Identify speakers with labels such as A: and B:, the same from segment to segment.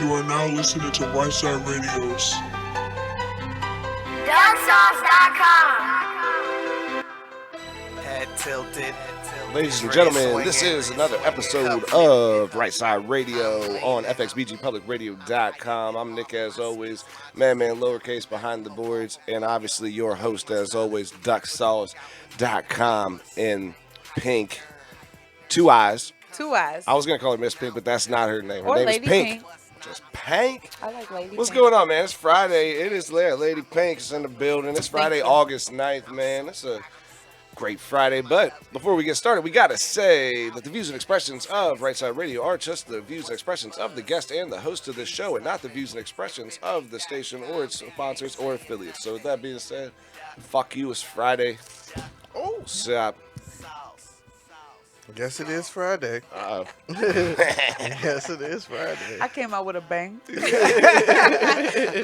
A: You are now listening to RyteSide Radio's
B: DotKom.
C: Head tilted.
D: Ladies and gentlemen, this is another episode of RyteSide Radio on FXBGPublicRadio.com. I'm Nick, as always, Madman lowercase behind the boards, and obviously your host, as always, DuckSauce.com in pink. Two eyes.
E: Two eyes.
D: I was going to call her Miss Pink, but that's not her name. Her
E: Or
D: name
E: Lady
D: is Pink.
E: Pink.
D: Just Pink.
E: I like Lady
D: What's
E: Pink.
D: going on, man? It's Friday. It is there. Lady Pink is in the building. It's Friday, August 9th, man. It's a great Friday. But before we get started, we got to say that the views and expressions of RyteSide Radio are just the views and expressions of the guest and the host of this show, and not the views and expressions of the station or its sponsors or affiliates. So with that being said, fuck you. It's Friday. Oh, sup?
C: Guess it is Friday.
D: Uh-oh.
C: Yes, it is Friday.
E: I came out with a bang.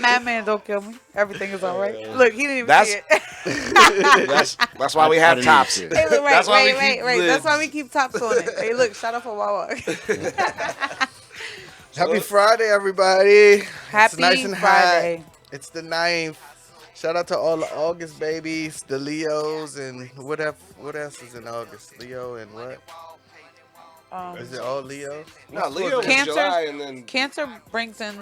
E: Madman, don't kill me. Everything is all right. Look, he didn't even see it.
D: That's why we have tops.
E: Hey, look,
D: That's why we keep
E: wait.
D: lids.
E: That's why we keep tops on it. Hey, look, shout out for Wawa.
C: Happy Friday, everybody.
E: Happy
C: It's nice and
E: Friday.
C: hot. It's the 9th. Shout out to all the August babies, the Leos, and what else is in August? Leo and what? Is it all Leos?
D: No, Leo is
E: Cancer.
D: July, and then
E: Cancer brings in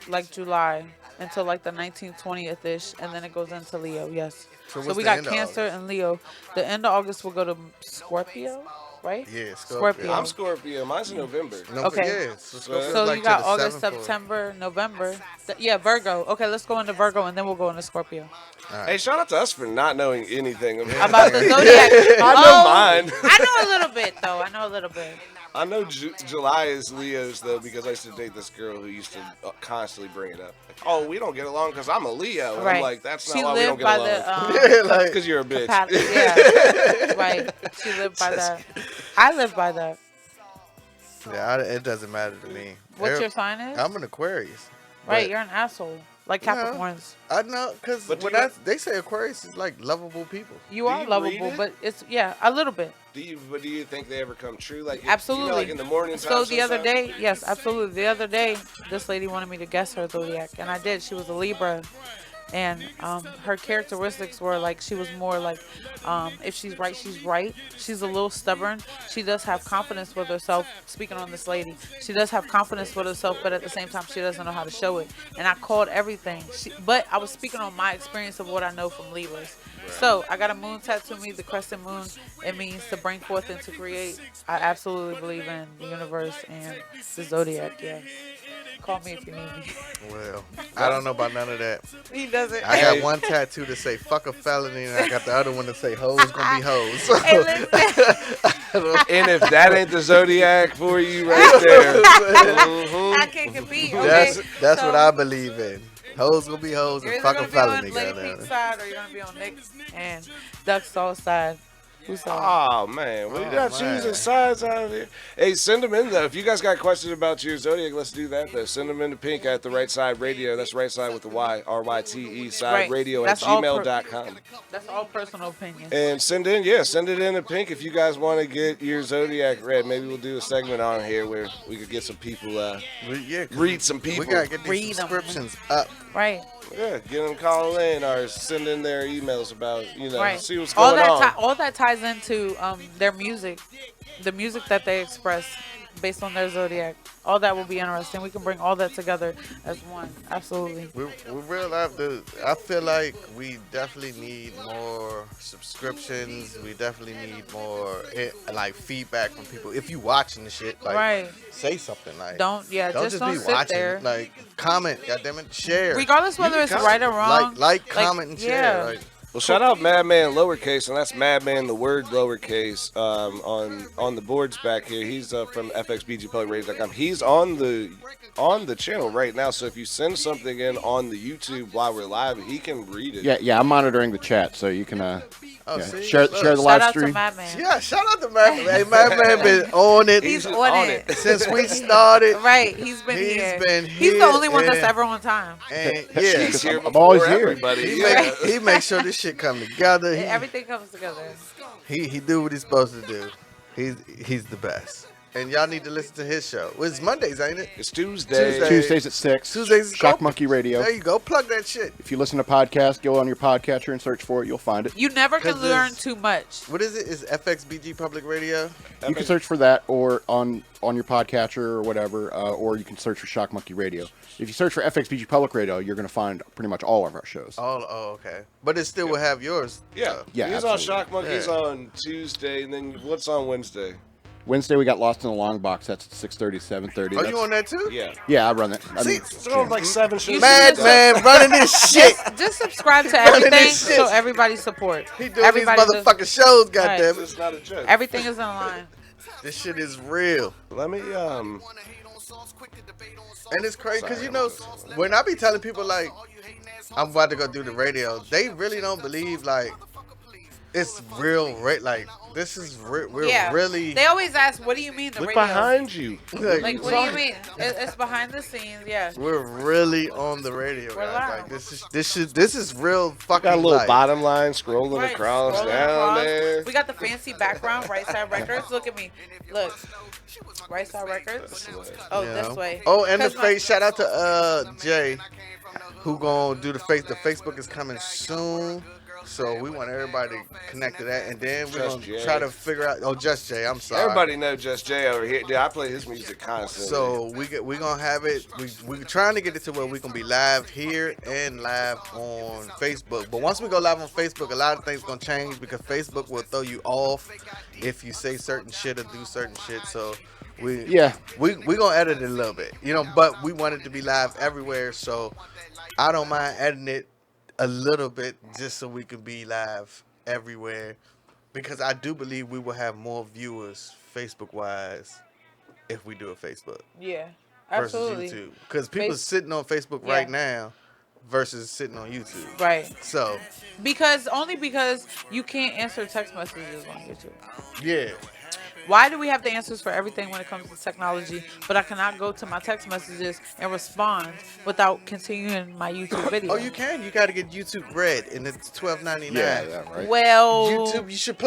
E: like July until like the 19th, 20th-ish, and then it goes into Leo, yes.
C: So
E: So
C: what's
E: we
C: the
E: got
C: end of
E: Cancer
C: August?
E: and Leo. The end of August will go to Scorpio, right?
C: Yeah,
E: Scorpio.
D: I'm Scorpio. Mine's in November.
C: No,
E: Okay.
C: Yeah, Scorpio's
E: So
C: like
E: you
C: to
E: got
C: the
E: August,
C: 7th or-
E: September, November. Yeah, Virgo. Okay, let's go into Virgo and then we'll go into Scorpio.
D: Hey, shout out to us for not knowing anything
E: About the zodiac.
D: I know mine.
E: I know a little bit though. I know a little bit.
D: I know July is Leo's, though, because I used to date this girl who used to constantly bring it up. Like, oh, we don't get along because I'm a Leo. And
E: Right.
D: I'm like, that's
E: She
D: not why we don't
E: lived
D: get
E: by
D: along.
E: the
C: like,
D: Because you're a bitch.
E: yeah. Right. She lived by that. I live by that.
C: yeah, it doesn't matter to me.
E: What your sign is?
C: I'm an Aquarius.
E: Right,
C: but
E: you're an asshole. Like
C: Yeah.
E: Capricorns.
C: I know, because
D: But
C: when
D: do you-
C: they say Aquarius is like lovable people.
E: You
D: Do
E: are
D: you read
E: lovable,
D: it?
E: but it's a little bit.
D: Do you think they ever come true? Like,
E: Absolutely.
D: You know, like in the morning time
E: So the other
D: sometimes?
E: day, yes, absolutely. The other day, this lady wanted me to guess her zodiac, and I did. She was a Libra, and her characteristics were like she was more like, if she's right, she's right. She's a little stubborn. She does have confidence with herself. Speaking on this lady, she does have confidence with herself, but at the same time, she doesn't know how to show it. And I called everything. But I was speaking on my experience of what I know from Libras. So I got a moon tattoo me, the crescent moon. It means to bring forth and to create. I absolutely believe in the universe and the zodiac. Yeah, call me if you need me.
C: Well, I don't know about none of that.
E: He doesn't.
C: I got one tattoo to say "fuck a felony," and I got the other one to say "hoes gonna be hoes." So,
E: Hey, listen.
D: And if that ain't the Zodiac for you right there.
E: I can't compete. Okay?
C: that's
E: So,
C: what I believe in. Hoes gonna be hoes
E: You're
C: and
E: either
C: fuck a
E: gonna be on
C: felony.
E: Lady
C: Goddamn
E: Pink's
C: it.
E: side or you're gonna be on Nick's and Duck's Sauce side. Who's side?
D: Oh, man. We
C: Oh,
D: got
C: man.
D: choosing sides out here. Hey, send them in, though. If you guys got questions about your Zodiac, let's do that, though. Send them in to Pink at the Right Side Radio. That's Right Side with the Y, RYTE, side
E: Right.
D: radio
E: That's
D: at
E: all
D: gmail.com.
E: That's all personal opinions.
D: And send it in to Pink if you guys want to get your Zodiac read. Maybe we'll do a segment on here where we could get some people,
C: Yeah, 'cause
D: read some people.
C: we gotta get
E: Read
C: these
E: 'em.
C: subscriptions up.
E: Right.
D: Yeah, get them call in or send in their emails about,
E: Right.
D: see what's
E: all
D: going
E: that
D: on.
E: all that ties into their music, the music that they express based on their zodiac. All that will be interesting. We can bring all that together as one. Absolutely.
C: We real have to. I feel like we definitely need more subscriptions. We definitely need more like feedback from people. If you watching the shit, like
E: Right.
C: say something. Like
E: Don't just
C: be
E: sit
C: watching.
E: there.
C: Like comment, goddamn it, share.
E: Regardless whether
D: You
E: it's
D: can
E: right or wrong.
C: Like, comment, and share.
E: yeah.
C: Like,
D: Well, shout out Madman lowercase, and that's Madman the word lowercase on the boards back here. He's from FXBGPublicRadio.com. He's on the channel right now, so if you send something in on the YouTube while we're live, he can read it.
F: Yeah, I'm monitoring the chat, so you can
C: see?
F: share
C: Look.
F: the
E: Shout
F: live
E: out to
F: stream.
E: Madman.
C: yeah, shout out to Madman. Hey, Madman been on it
E: He's on it.
C: since we started.
E: Right. He's been
C: He's
E: here.
C: been
E: He's the
C: here
E: only one that's
C: and-
E: ever on time.
C: And yeah,
D: He's here
F: I'm always
D: before
F: here.
D: everybody.
C: he
D: Yeah.
C: makes sure this shit come together.
E: Everything comes together.
C: He do what he's supposed to do. He's the best. and y'all need to listen to his show. Well, it's Mondays, ain't it?
D: It's Tuesday.
F: Tuesdays at 6.
C: Tuesdays.
F: Shock Monkey Radio.
C: There you go. Plug that shit.
F: If you listen to podcasts, go on your podcatcher and search for it. You'll find it.
E: You never can
C: 'Cause
E: learn
C: it's-
E: too much.
C: What is it? Is FXBG Public Radio?
F: You can search for that or on your podcatcher or whatever, or you can search for Shock Monkey Radio. If you search for FXBG Public Radio, you're going to find pretty much all of our shows.
C: Oh, okay. But it still will have yours.
D: Yeah.
F: Yeah,
D: He's
F: absolutely.
D: on Shock Monkeys
C: Yeah.
D: on Tuesday, and then what's on Wednesday?
F: Wednesday, we got Lost in the Long Box. That's at 6:30 to 7:30.
C: Oh, you on that too?
D: Yeah.
F: Yeah, I run that. I mean,
D: It's on like 7 shows.
C: Madman running this shit.
E: Just subscribe to
C: Running
E: everything
C: this shit.
E: so everybody support.
C: He doing
E: Everybody
C: these motherfucking shows, goddamn it.
D: It's not a joke.
E: Everything is in line.
C: This shit is real.
D: Let me
C: And it's crazy because, you know, when I be telling people, like, I'm about to go do the radio, they really don't believe, like, it's real, like, this is we're
E: Yeah.
C: really,
E: They always ask, "What do you mean the
D: look
E: radio?"
D: behind you.
E: Like, what do you mean? It's behind the scenes. Yeah.
C: we're really on the radio,
E: We're
C: guys.
E: live.
C: Like, this is real fucking
D: Got a little
C: life.
D: bottom line scrolling
E: Right,
D: across
E: scrolling
D: down
E: across.
D: there.
E: We got the fancy background, Right Side Records. Look at me. Look. Right Side Records. Oh,
C: you
E: this
C: know?
E: way.
C: Oh, and the
E: 'Cause my-
C: face. Shout out to Jay, who gonna do the face. The Facebook is coming soon, so we want everybody to connect to that, and then we're
D: Just
C: gonna
D: Jay.
C: try to figure out. Oh, Just Jay. I'm sorry.
D: Everybody know Just Jay over here. Dude, I play his music constantly.
C: So we gonna have it. We trying to get it to where we gonna be live here and live on Facebook. But once we go live on Facebook, a lot of things gonna change because Facebook will throw you off if you say certain shit or do certain shit. So we gonna edit it a little bit, you know. But we want it to be live everywhere. So I don't mind editing it a little bit just so we can be live everywhere. Because I do believe we will have more viewers Facebook wise if we do a Facebook
E: Yeah.
C: versus
E: Absolutely.
C: YouTube. Because people
E: Face-
C: sitting on Facebook
E: Yeah.
C: right now versus sitting on YouTube.
E: Right.
C: So,
E: Because you can't answer text messages on YouTube.
C: yeah.
E: Why do we have the answers for everything when it comes to technology, but I cannot go to my text messages and respond without continuing my YouTube video?
C: Oh, you can. You got to get YouTube Red, and it's $12.99.
F: yeah, right.
E: Well,
C: YouTube, you should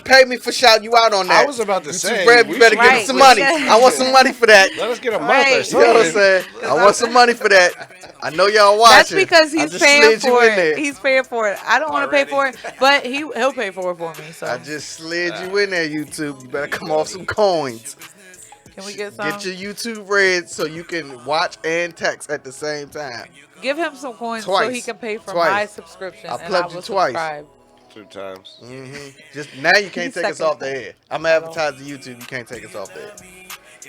C: pay me for shouting you out on that.
D: I was about to
C: YouTube
D: say,
C: Red, you
D: we
C: better
D: should-
C: give me
E: Right,
C: some
E: we
C: money.
E: should-
C: I want some money for that.
D: let us get a month
E: Right.
D: or
C: You know what I'm
D: something.
C: saying? I want some money for that. I know y'all watching.
E: that's because
C: I
E: he's
C: just
E: paying
C: slid you
E: for
C: in
E: it.
C: there.
E: He's paying for it. I don't want to pay for it, but he'll pay for it for me. So
C: I just slid you in there, YouTube. You better come off some coins.
E: can we get some?
C: Get your YouTube Red so you can watch and text at the same time.
E: Give him some coins so
C: Twice.
E: he can pay for
C: Twice.
E: my subscription.
C: I
E: and
C: plugged
E: will
C: you twice.
E: subscribe.
D: 2 times.
C: Just now you can't
E: He's
C: take us
E: second.
C: off the air. I'm advertising YouTube. You can't take us off the air.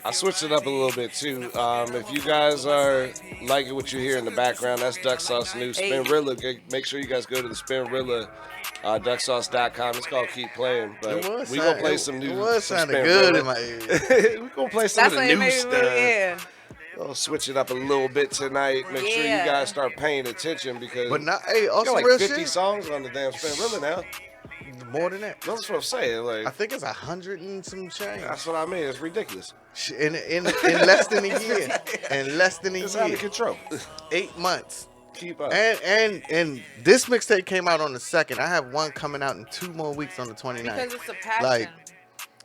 D: I switched it up a little bit too. If you guys are liking what you hear in the background, that's Duck Sauce News. Spinrilla. Make sure you guys go to the Spinrilla. DuckSauce.com. It's called Keep Playing, but we gonna play some new.
C: It was
D: some
C: sounding
D: Spinrilla.
C: good in my ear.
D: We gonna play some
E: That's
D: of the
E: what it
D: new
E: made me
D: stuff.
E: really, yeah.
D: We'll switch it up a little bit tonight. Make sure you
E: Yeah.
D: guys start paying attention because
C: But not, hey,
D: we got
C: also
D: like
C: real
D: 50
C: shit.
D: songs on the damn Spinrilla now.
C: More than that.
D: That's what I'm saying. Like
C: I think it's 100 and some change.
D: that's what I mean. It's ridiculous.
C: In less than a year. In less than a
D: It's out
C: year.
D: of control.
C: 8 months.
D: Keep up.
C: And this mixtape came out on the 2nd. I have one coming out in 2 more weeks on the 29th.
E: Because it's a passion.
C: Like,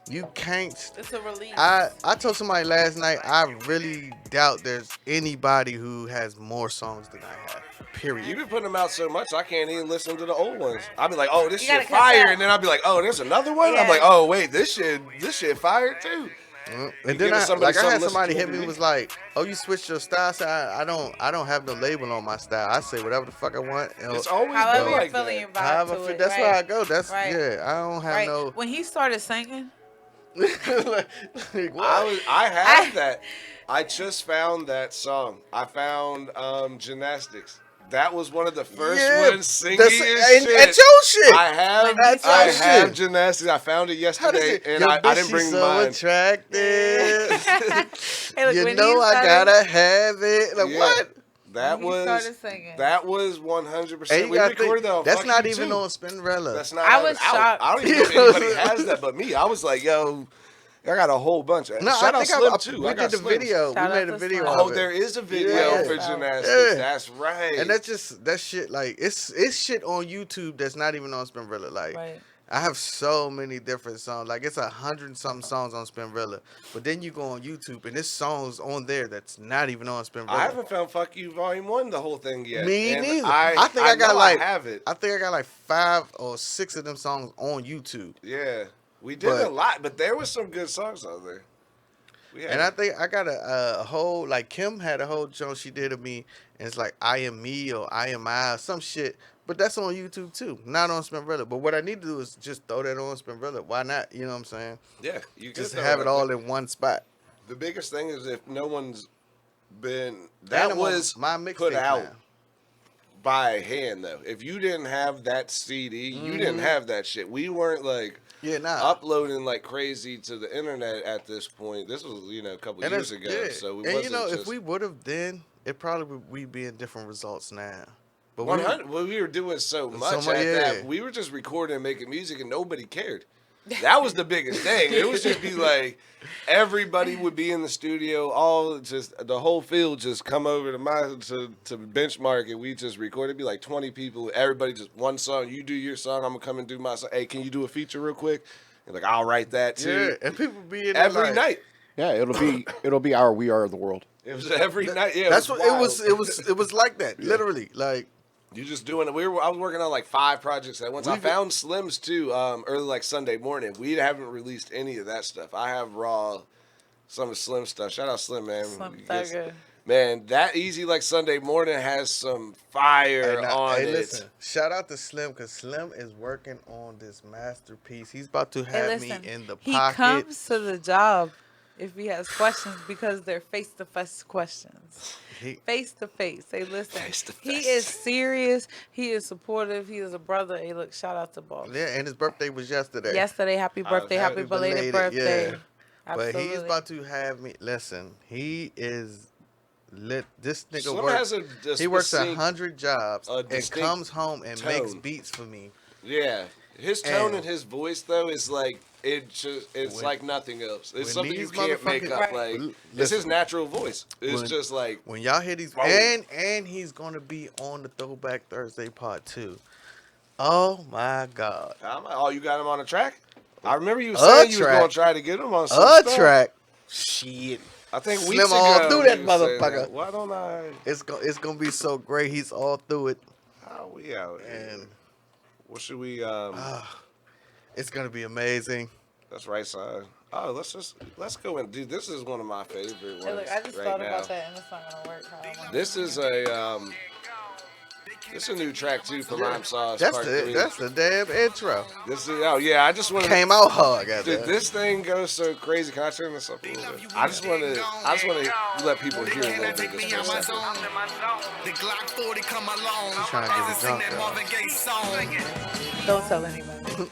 C: you can't.
E: It's a release.
C: I told somebody last night, I really doubt there's anybody who has more songs than I have. Period.
D: You've been putting them out so much, I can't even listen to the old ones. I'll be like, oh, this
E: You
D: shit
E: gotta catch
D: fire,
E: up.
D: and then I'll be like, oh, there's another one. I'm
E: Yeah.
D: like, oh, wait, this shit fire too.
C: And
D: You
C: then
D: give somebody
C: I had
D: something to
C: somebody
D: listen
C: hit
D: to
C: me
D: every
C: was like, "Oh, you switched your style." So I don't have no label on my style. I say whatever the fuck I want.
D: It's always
E: However
D: been
E: you're
D: like
E: feeling
D: that.
E: your vibe
C: However,
E: to it,
C: that's
E: right.
C: where I go. That's
E: Right.
C: yeah. I don't have
E: Right.
C: no.
E: When he started singing,
C: like, what?
D: I have that. I just found that song. I found Gymnastics. That was one of the first ones singing
C: that's-
D: and shit.
C: and your shit.
D: I have,
E: That's
D: I
C: your
D: have
C: shit.
D: Gymnastics. I found it
C: How does
D: yesterday,
C: it?
D: and
C: Yo,
D: I
C: bitch,
D: didn't bring
C: she's so
D: mine.
C: attractive.
E: hey, look,
C: You
E: when
C: know
E: he
C: I
E: started,
C: gotta have it. Like
D: Yeah.
C: what?
D: That
E: when he started
D: was
E: singing.
D: that was 100%.
C: And you
D: We
C: gotta
D: recorded that on
C: think, that's
D: Fuck
C: not
D: You
C: even
D: Too.
C: on Spinrilla.
D: That's not.
E: I
D: even
E: was
D: out.
E: shocked.
D: I don't even know if anybody has that but me. I was like, yo, I got a whole bunch.
C: No,
D: Shout
C: I
D: out
C: think
D: Slim too.
C: we
D: I
C: did
D: got
C: the
D: Slims.
C: video.
E: Shout
C: We
E: out
C: made a
E: to
C: video
E: Slim.
C: of
D: Oh,
C: it.
D: there is a video
C: Yeah.
D: for
E: Yeah.
D: gymnastics.
C: Yeah.
D: That's right.
C: And that's just that shit. Like it's shit on YouTube that's not even on Spinrilla. Like
E: Right.
C: I have so many different songs. Like it's 100-something songs on Spinrilla. But then you go on YouTube and there's songs on there that's not even on Spinrilla.
D: I haven't found "Fuck You" Volume 1 the whole thing yet.
C: Me
D: And
C: neither.
D: I
C: think I got
D: know
C: like
D: I have it.
C: I think I got like 5 or 6 of them songs on YouTube.
D: Yeah, we did a lot, but there was some good songs out there.
C: And I think I got a whole, like Kim had a whole joke she did of me, and it's like I am me or I am I or some shit. But that's on YouTube too, not on Spinrilla. But what I need to do is just throw that on Spinrilla. Why not? You know what I'm saying?
D: Yeah, you
C: Just
D: could
C: have it all
D: there.
C: in one spot.
D: The biggest thing is if no one's been
C: And
D: that
C: I'm on
D: was
C: my
D: put
C: mixtape
D: out
C: now.
D: by hand though. If you didn't have that CD, you didn't have that shit. We weren't like
C: Yeah, nah.
D: uploading like crazy to the internet at this point. This was a couple
C: And
D: years
C: that's-
D: ago.
C: yeah.
D: So we
C: and
D: wasn't just,
C: if we would have then, it probably would we be in different results now. But
D: 100. Well, we were doing so much
C: much,
D: at
C: yeah.
D: that. We were just recording and making music, and nobody cared. That was the biggest thing. It was just be like everybody would be in the studio, all just the whole field just come over to to Benchmark, and we just record. It'd be like 20 people, everybody just one song. You do your song, I'm gonna come and do my song. Hey, can you do a feature real quick? And like I'll write that too.
C: yeah, and people be in there
D: Every
C: like,
D: night.
F: Yeah, it'll be our We Are the World.
D: It was every night. Yeah,
C: That's what it
D: wild.
C: was. It was like that, literally. Like
D: You just doing it. I was working on like 5 projects at once. I found Slim's too, early like Sunday morning. We haven't released any of that stuff. I have some of Slim stuff. Shout out Slim, man.
E: Slim
D: You get-
E: Thugger.
D: Man, that Easy Like Sunday Morning has some fire
C: and
D: on it.
C: listen, shout out to Slim because Slim is working on this masterpiece. He's about to
E: Hey,
C: have
E: listen,
C: me in the
E: he
C: pocket.
E: comes to the job if he has questions because they're face-to-face questions.
C: He-
E: Face-to-face. Hey, listen,
D: Face-to-face.
E: he is serious. He is supportive. He is a brother. Hey, look, shout out to Boss.
C: Yeah, and his birthday was yesterday.
E: Yesterday, happy birthday, happy belated birthday.
C: Yeah.
E: Absolutely.
C: But he's about to have me. Listen, he is lit. This nigga
D: Slim
C: works.
D: has a
C: He works
D: distinct-
C: 100 jobs and
D: distinct
C: comes home and makes
D: tone.
C: beats for me.
D: Yeah. His tone
C: And-
D: and his voice though is like it's
C: When-
D: like nothing else. It's
C: when
D: something you
C: these
D: can't make
C: motherfuckers-
D: up.
E: Right.
D: Like
C: Listen.
D: it's his natural voice. It's
C: When-
D: just like
C: When y'all hear these,
D: Whoa.
C: and he's gonna be on the Throwback Thursday part 2. Oh my God,
D: oh, you got him on a track? I remember you saying you was
C: track.
D: gonna try to get him on some
C: a
D: stuff.
C: track. Shit,
D: I think
C: Slim
D: weeks
C: all
D: ago,
C: through that
D: you was saying
C: motherfucker.
D: that. Why don't I?
C: it's gonna be so great. He's all through it,
D: How we out?
C: and
D: Here? What should we?
C: it's gonna be amazing.
D: That's right side. Oh, let's go and dude. This is one of my favorite ones
E: Hey, look, I just
D: right
E: thought
D: now.
E: about that, and it's not gonna work. How I want it.
D: This is a new track too from I'm Sauce
C: That's
D: Part
C: the
D: 3.
C: that's the damn intro.
D: This is I just want to.
C: Came out hard,
D: Dude,
C: goddamn.
D: this thing goes so crazy. Can I turn this up a little bit? I just want to let people hear a little bit of this for a second.
B: The Glock 40 come along.
C: Trying to get
B: As
C: it
B: I sing
C: drunk,
B: that
C: though.
B: Marvin Gaye song.
E: Don't tell anybody.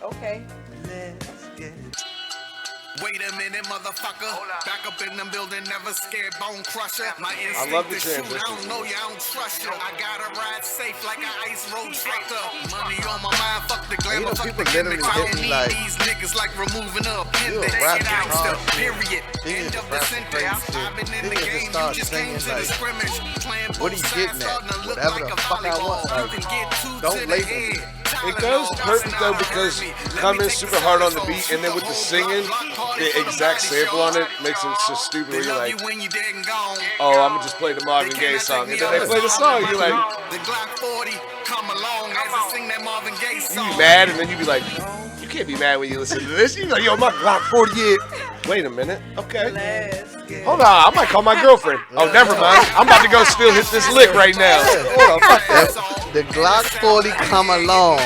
E: Okay.
B: Wait a minute, motherfucker. Back up in the building, never scared, bone crusher. My
D: I love the
B: instinct to shoot, I
D: transitions.
B: don't know you, I don't trust you. I gotta ride safe like an ice road trucker. Money on my mind, fuck the glamour,
C: know,
B: fuck
C: people
B: the gimmicks.
C: literally
B: I
C: hit
B: don't
C: me
B: need
C: like,
B: these niggas like removing a
C: You a
B: appendix.
C: rap
B: Gangster,
C: hard.
B: period.
C: Niggas
B: End
C: just
B: of the
C: rap
B: sentence.
C: crazy shit.
B: I've been in the
C: Niggas just
B: game,
C: start
B: you just came
C: singing
B: to the
C: like,
B: scrimmage. Playing
C: what
B: both
C: are you getting
B: sides,
C: at?
B: starting to look
C: Whatever
B: like
C: the
B: a
C: fuck I
B: volleyball.
C: want.
B: You can get two
C: Don't
B: to the
C: label
B: head.
C: me.
D: It goes perfect though because coming super hard on the beat and then with the singing, the exact sample on it makes it so stupid. Where you're like, oh, I'm gonna just play the Marvin Gaye song, and then they play the song. You're like,
B: the Glock 40 come along as I sing that Marvin Gaye
D: you
B: song.
D: be mad, and then you be like, you can't be mad when you listen to this. You be like, yo, my Glock 48. Wait a minute, okay. Hold on, I might call my girlfriend. Oh, never mind. I'm about to go still hit this lick right now. Hold on, fuck that.
C: The Glock 40 come along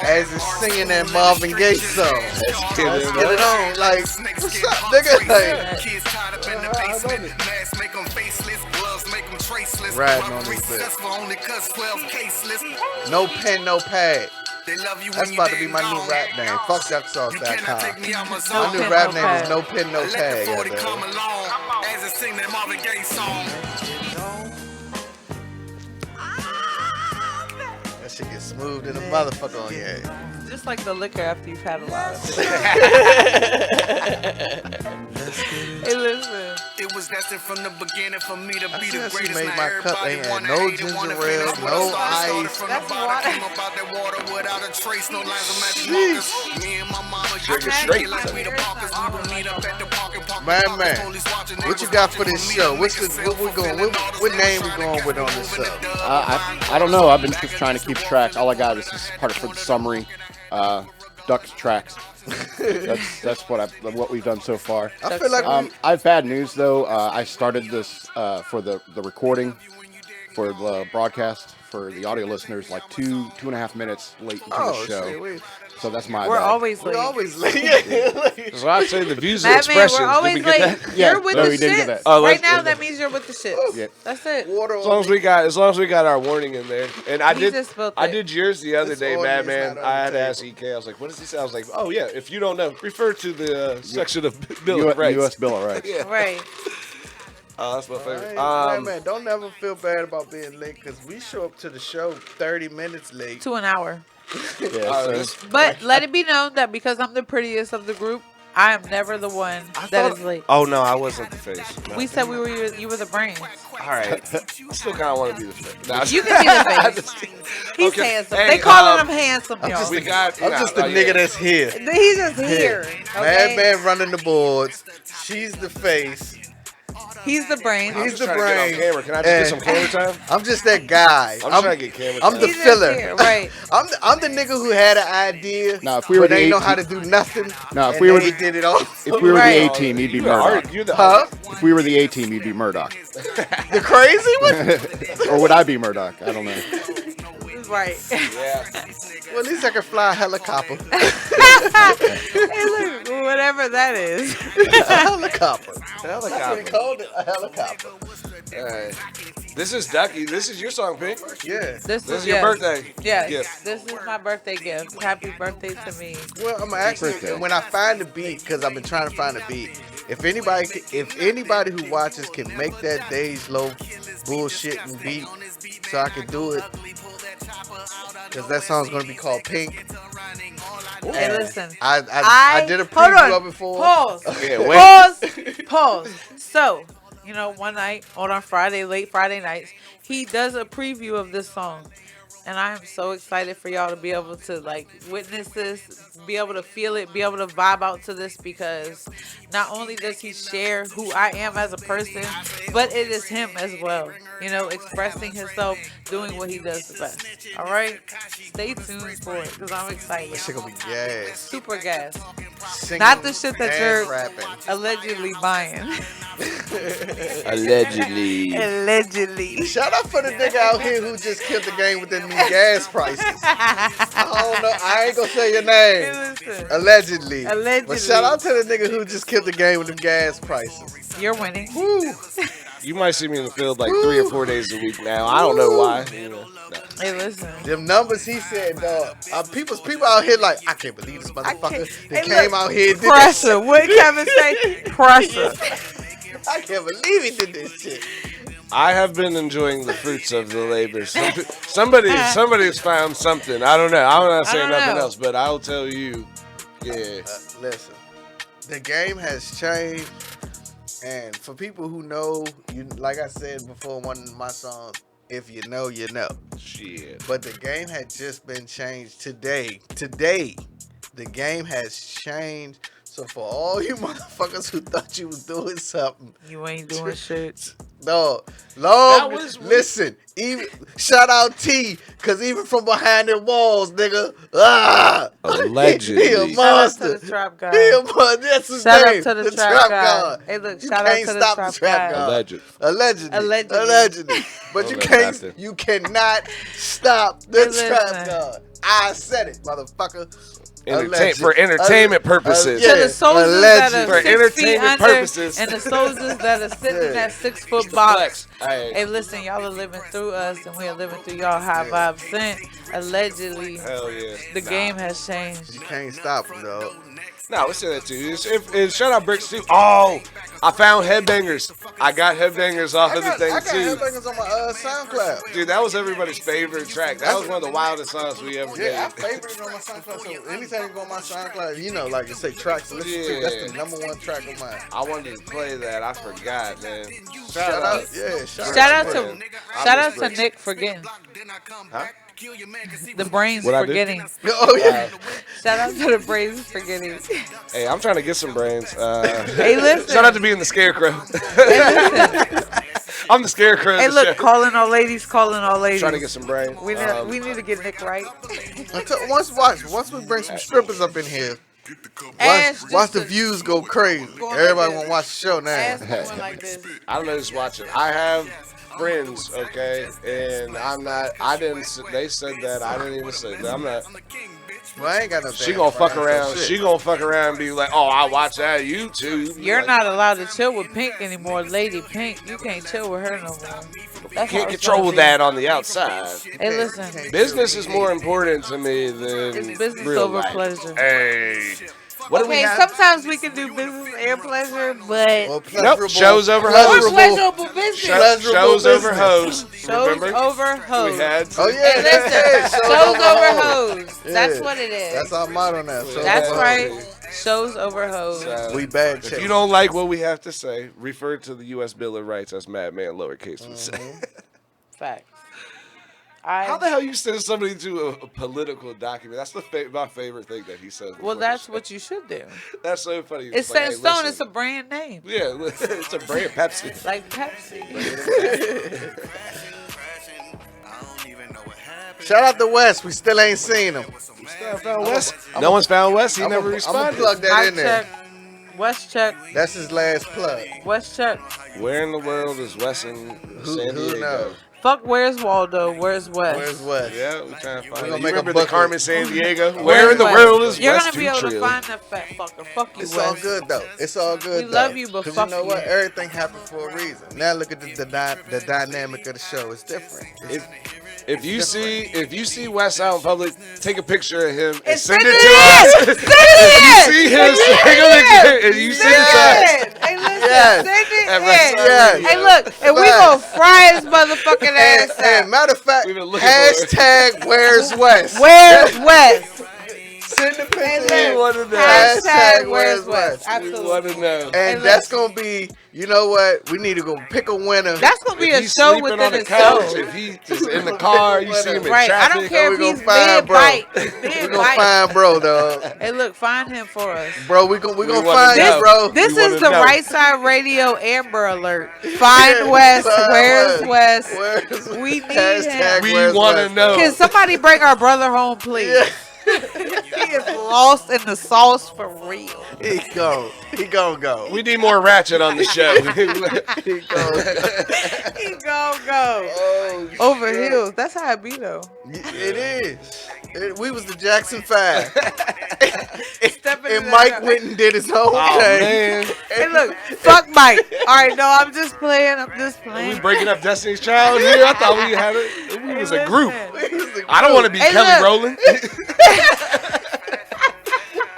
C: as it's singing that Marvin Gaye song. Let's get it on. Like, what's up, nigga? Like,
B: Kids tied up in the basement. Masks make them faceless. Gloves make them traceless.
C: Riding on
B: Robbery
C: this bitch.
B: successful, only cause 12 caseless.
C: no pen, no pad.
B: They love you
C: That's
B: when
C: about
B: you
C: to be
B: dead
C: my
B: and
C: new
B: gone.
C: rap name. Fuck
B: You cannot take
C: Ducksauce.com.
B: me out my
C: My
B: zone.
C: new
E: pen,
C: rap
E: no
C: name
E: pad.
C: is No Pen, No
B: Let
C: Tag.
B: the 40
C: goddamn.
B: come along as I sing that Marvin Gaye song.
C: That shit gets smooth in a motherfucker on your head.
E: Just like the liquor after you've had a lot of it. Hey, listen.
B: It was was destined from the beginning for me to be the
C: just
B: greatest.
C: made
B: Now
C: my cup,
B: everybody
C: ain't had
B: wanna
C: no
B: hate and wanna
C: ginger
B: finish,
C: ale,
B: but I
C: no
B: started
C: ice.
B: from
E: That's
B: the bottom,
E: water.
B: came up out that water without a trace, no lines of magic markers. Me and my mama
D: Drink it
B: used to
D: straight.
B: kick it like we the Parkers. We would meet up at the park and park
C: Man,
B: the
C: man,
B: police watching. They
C: what you
B: was
C: got for
B: watching
C: this
B: me.
C: show?
B: A
C: What's
B: nigga
C: the
B: said
C: what we going? What name we going with on this show?
F: I don't know. I've been just trying to keep track. All I got is just part of the summary. Ducks tracks. That's what we've done so far.
C: I feel like
F: I have bad news though. I started this for the recording for the broadcast for the audio listeners like 2.5 minutes late into the show.
C: shit,
F: So that's my
E: We're
F: bad.
E: always
C: we
E: late.
C: always late.
D: So I'd say the views and
E: Batman,
D: expressions.
E: we're
D: Did
E: always
D: we get
E: late.
D: that?
F: Yeah,
E: You're with
F: no,
E: the
F: we didn't get
E: shit.
F: that.
D: Oh,
E: Right
D: let's-
E: now, that means you're with the shit.
F: Yeah.
E: That's it.
C: Water
D: As long as we got our warning in there, and I
E: He
D: did
E: just spilled
D: I
E: it.
D: did yours the other
C: This
D: day,
C: audience
D: Madman.
C: not on
D: I
C: the
D: had to ask
C: table.
D: EK. I was like, "What does he say?" I was like, "Oh yeah, if you don't know, refer to the section of Bill of Rights."
F: U.S. Bill of Rights.
D: Yeah.
E: Right.
D: Oh, that's my favorite.
C: man, don't never feel bad about being late because we show up to the show 30 minutes late.
E: To an hour.
F: Yeah, so
D: this-
E: But let it be known that because I'm the prettiest of the group, I am never the one that is late.
D: Oh no, I wasn't the face. No.
E: We said you were the brains.
D: All right. I still kind of want to be the face. Nah,
E: You can be the face. He's
D: Okay.
E: handsome.
D: Hey,
E: They calling him handsome,
C: I'm
E: y'all.
C: just,
D: We
C: a,
D: got.
C: I'm just the nigga that's here.
E: He's just here. Okay?
C: Madman running the boards. She's the face.
E: He's the brain.
C: He's
D: He's
C: the
D: the brain.
C: brain.
D: Camera. Can I just get some camera time?
C: I'm just that guy.
D: I'm trying to get camera
C: I'm
D: time.
C: the
E: He's just
C: filler.
E: here, right.
C: I'm the nigga who had an idea,
F: Now, if we were
C: but
F: the
C: ain't know
F: 18
C: how to do nothing.
F: Now, if
C: and
F: we were
C: they
F: the-
C: did it all.
F: if we were
E: Right.
F: the A team, you'd be
D: You're the art.
F: Murdoch.
D: You're the
C: Huh?
F: If we were the A team, you'd be Murdoch.
C: The crazy one?
F: Or would I be Murdoch? I don't know.
E: Right.
D: Yeah.
C: Well, at least I can fly a helicopter.
E: Hey, look, whatever that is.
C: A helicopter. That's what
D: Helicopter.
C: they called it, a helicopter.
D: All right. This is Ducky. This is your song, Pink.
C: Yeah.
E: This
D: This is your
E: yes.
D: birthday.
E: Yes.
D: gift.
E: This is my birthday gift. Happy birthday to me.
C: Well, I'm actually
F: birthday.
C: when I find the beat, because I've been trying to find a beat. If anybody who watches can make that Days Low bullshitting beat, so I can do it, because that song's gonna be called Pink.
E: Hey, listen.
C: I did a
E: hold
C: preview
E: on.
C: of it for.
E: Pause.
D: Yeah, wait.
E: Pause. So, one night on Friday, late Friday nights, he does a preview of this song. And I am so excited for y'all to be able to witness this, be able to feel it, be able to vibe out to this, because not only does he share who I am as a person, but it is him as well. Expressing himself, doing what he does the best. All right? Stay tuned for it, because I'm excited.
C: Shit gonna be gas.
E: Super gas.
C: Singing
E: Not the shit that
C: and
E: you're
C: rapping.
E: allegedly buying.
D: Allegedly.
E: Allegedly.
C: Shout out for the nigga out here who just killed the game with them new gas prices. I don't know. I ain't gonna say your name.
E: Listen,
C: Allegedly.
E: Allegedly.
C: But shout out to the nigga who just killed the game with them gas prices.
E: you're winning.
C: Woo.
D: You might see me in the field like 3 or 4 days a week now. I don't know why.
E: Hey, listen.
C: Them numbers he said, dog. People out here like, I can't believe this
E: I
C: motherfucker
E: can't-
C: that
E: Hey,
C: came
E: look,
C: out here and did
E: Pressure. What did Kevin say? Pressure.
C: this. I can't believe he did this shit.
D: I have been enjoying the fruits of the labor. Somebody's found something. I don't know. I'm not saying
E: don't
D: nothing
E: know.
D: else, but I'll tell you. Yeah.
C: Listen, the game has changed. And for people who know, like I said before in one of my songs, if you know, you know.
D: Shit.
C: But the game had just been changed today. Today, the game has changed. So for all you motherfuckers who thought you was doing something,
E: You ain't doing shit.
C: no, listen. Even shout out T, cause even from behind the walls, nigga,
D: Allegedly.
C: he a
E: Shout out to
C: monster.
E: the trap guy.
C: He a monster. That's his
E: Shout
C: name.
E: out to the
C: the
E: trap guy.
C: god.
E: Hey, look,
C: You
E: shout out
C: can't
E: to the
C: stop
E: trap
C: the trap
E: guy.
C: god.
D: Alleged.
C: Allegedly.
E: Allegedly.
C: But you
D: Well,
C: can't.
D: that's it.
C: You cannot stop the
E: Hey,
C: trap
E: listen.
C: god. I said it, motherfucker.
D: For entertainment purposes.
E: To the soldiers that
C: alleged.
E: are
D: For
E: 6 feet
D: entertainment
E: under,
D: purposes.
E: and the soldiers that are sitting in
C: Yeah.
E: that 6-foot
D: The
E: box.
D: flex. Hey,
E: Hey, listen, y'all are living through us, and we are living through y'all high vibe scent. Allegedly,
D: hell yeah.
E: the game has changed.
C: You can't stop him, dog.
D: No, let's say that too. Shout out Bricks too. Oh, I found Headbangers. I got Headbangers off of the thing
C: I got
D: too.
C: Headbangers on my SoundCloud.
D: Dude, that was everybody's favorite track. That was one of the wildest songs we ever
C: Yeah, I
D: did.
C: favorite it on my SoundCloud. So anytime you go on my SoundCloud, you know, like you say tracks to listen to, that's the number one track of mine.
D: I wanted to play that. I forgot, man.
C: Shout out, yeah,
E: Shout out
D: man.
E: to Nick for getting
D: Huh?
E: the brains
D: What I
E: for
D: do?
E: getting.
C: Oh yeah.
E: Shout out to the brains for getting.
D: Hey, I'm trying to get some brains.
E: Hey, listen.
D: Shout out to being the scarecrow.
E: Hey, listen.
D: I'm the scarecrow.
E: Hey,
D: of the
E: look,
D: show.
E: calling all ladies.
D: Trying to get some brains.
E: We need to get Nick right.
C: Once we bring some strippers up in here,
E: Ash
C: watch
E: just
C: the
E: a-
C: views go crazy.
E: Going
C: Everybody
E: like
C: want to watch the show now.
E: Ass going like this.
D: I don't know who's watching. I have friends, okay, and I didn't. They said that. I didn't even say that. I'm not.
C: Well, I ain't got no.
D: She
C: damn
D: gonna fuck
C: friends,
D: around.
C: so shit.
D: She gonna fuck around and be like, "Oh, I watch that YouTube."
E: You're
D: Like,
E: not allowed to chill with Pink anymore, Lady Pink. You can't chill with her no more. That's how
D: Can't
E: it's
D: control
E: gonna be.
D: that on the outside.
E: Hey, listen.
D: Business is more important to me than
E: It's business
D: real
E: over
D: life.
E: pleasure.
D: Hey, what do we
E: Okay,
D: have?
E: sometimes we can do business and pleasure, but
C: Well,
D: Nope, shows over
E: or
D: hoes.
E: pleasurable business.
C: pleasurable
D: Shows over
C: business.
D: hoes.
E: Shows
D: Remember?
E: over hoes.
D: We had.
C: Oh yeah,
E: Hey, listen. Shows over hoes.
C: Yeah.
E: That's what it is.
C: That's our motto now. Shows
E: That's
C: over
E: right.
C: hoes.
E: Shows over hoes.
D: So,
C: We bad
D: if
C: chicks.
D: you don't like what we have to say, refer to the U.S. Bill of Rights, as Madman lowercase would say.
E: Facts.
D: How the hell you send somebody to a political document? That's my favorite thing that he says.
E: Well, that's what you should do.
D: That's so funny.
E: It's
D: like,
E: set in
D: hey,
E: stone.
D: listen.
E: It's a brand name.
D: Yeah, it's a brand Pepsi.
E: Like Pepsi.
C: Shout out to Wes. We still ain't seen him.
D: Found Wes. No one's found Wes. He never
C: I'm gonna
D: responded.
C: plug that
E: I
C: in there.
E: check. West check.
C: That's his last plug.
E: West check.
D: Where in the world is Wes in San
C: Who
D: Diego?
C: knows?
E: Fuck, where's Waldo? Where's West?
C: Where's Wes?
D: Yeah, we're trying to find
C: gonna
D: it. You
C: make a
D: remember the
C: booklet.
D: Carmen San Diego?
E: Where's
D: Where in the
E: West?
D: world is
E: You're
D: Wes
E: gonna be able to
D: Tutrill?
E: find that fat fucker. Fuck you,
C: It's
E: West.
C: all good though. It's all good.
E: We love you, but
C: 'Cause
E: fuck
C: you know
E: you.
C: what? Everything happened for a reason. Now look at the dynamic of the show. It's different.
D: If you see Wes out in public, take a picture of him and
E: And
D: send
E: send
D: it
E: it
D: to
E: in!
D: us.
E: Send it
D: If you
E: in!
D: see him,
E: Send it
D: take a
E: in!
D: picture and you send it to us.
E: Hey, listen,
C: Yes.
E: send it
D: At
E: in.
D: RyteSideRadio.
E: Hey, look, and we gonna fry his motherfucking ass
C: And
E: out.
C: matter of fact,
D: We've been looking for
C: hashtag Where's Wes?
E: Where's West?
C: Send the
E: Hey,
C: picture in.
D: We
E: look,
D: wanna know.
E: hashtag where's
C: Where's
E: West?
C: West?
D: We
E: Absolutely.
D: want to know.
C: And that's gonna be, you know what? We need to go pick a winner.
E: That's gonna be
D: If
E: a
D: he's
E: show
D: sleeping
E: within
D: on the
E: itself.
D: couch, if he is in the car, you see him in
E: Right,
D: traffic.
E: I don't care
C: we
E: if
C: gonna
E: he's
C: find
E: mid
C: bro.
E: bite.
C: we
E: Mid
C: gonna
E: bite.
C: find bro, dog.
E: Hey, look, find him for us.
C: Bro, we gonna
D: wanna
C: find
D: know.
C: you, bro.
E: This
D: We
E: is
D: wanna
E: the
D: know.
E: Right Side Radio Amber Alert. Find West.
C: Find
E: Where's
C: West.
E: West?
C: Where's
E: We need
C: hashtag
E: him.
D: We
C: Where's
D: want to
C: West?
D: know.
E: Can somebody bring our brother home, please? He is lost in the sauce for real.
C: He gon' go.
D: We need more Ratchet on the show.
C: He gon'
E: He gon' go.
C: Oh,
E: Over
C: shit.
E: hills. That's how it be, though.
C: It is. We was the Jackson 5.
E: Stepping
C: And
E: in
C: Mike
E: that-
C: went and did his own
D: Oh,
C: thing.
D: man.
E: Hey, look. Fuck Mike. All right, no, I'm just playing. I'm just
D: We
E: playing.
D: breaking up Destiny's Child here? I thought we had it. We was a group.
E: Listen.
C: We was the
D: I don't want to be
E: Hey,
D: Kelly
E: look.
D: Rowland.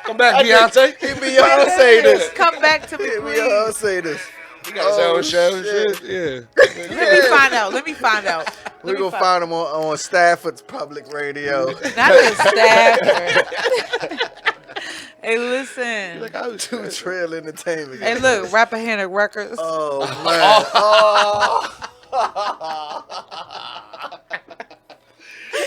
D: Come back, Beyonce.
C: He be y'all say this.
E: Come back to me,
C: He be
E: please.
C: y'all say this.
D: He got his own show and
C: shit.
D: shit. Yeah.
E: Let me find out. Let me find out.
C: We're gonna find him on Stafford's Public Radio.
E: Not the Stafford. Hey, listen.
D: Like, I was
C: Two Trail Entertainment.
E: Hey, look. Rappahannock Records.
C: Oh man.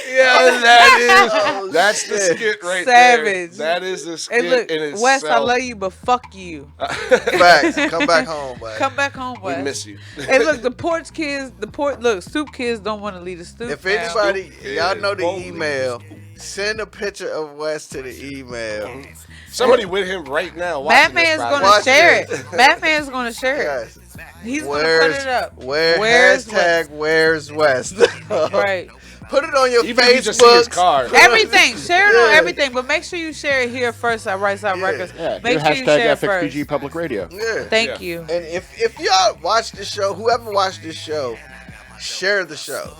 D: Yeah, that's the
C: shit.
D: skit right
E: Savage.
D: there. That is the skit
E: Hey, look.
D: in itself.
E: West, I love you, but fuck you.
C: Facts. Come back home, boy.
E: Come back home,
D: We
E: West.
D: miss you.
E: Hey, look. The porch kids. Look. Stoop kids don't want to leave the stoop.
C: If
E: now.
C: anybody, y'all know the
D: Won't leave.
C: email, send a picture of West to the email.
D: Somebody with him right now. watching this
E: Batman's
D: probably.
E: gonna
C: Watch
E: share
C: it.
E: it. Batman's gonna share it.
C: Yes.
E: He's gonna put it up.
C: Where's
E: West?
C: Where's West?
E: Right.
C: Put it on your
D: Even if you just see his
C: Facebook.
D: car.
E: Everything. Share it on
C: Yeah.
E: everything, but make sure you share it here first at Right Side
C: Yeah.
E: Records.
F: Yeah,
E: Make
F: do
E: sure you share it
F: hashtag FXPG
E: first.
F: Public Radio.
C: Yeah.
E: Thank
D: Yeah.
E: you.
C: And if y'all watch this show, whoever watched this show, share the show.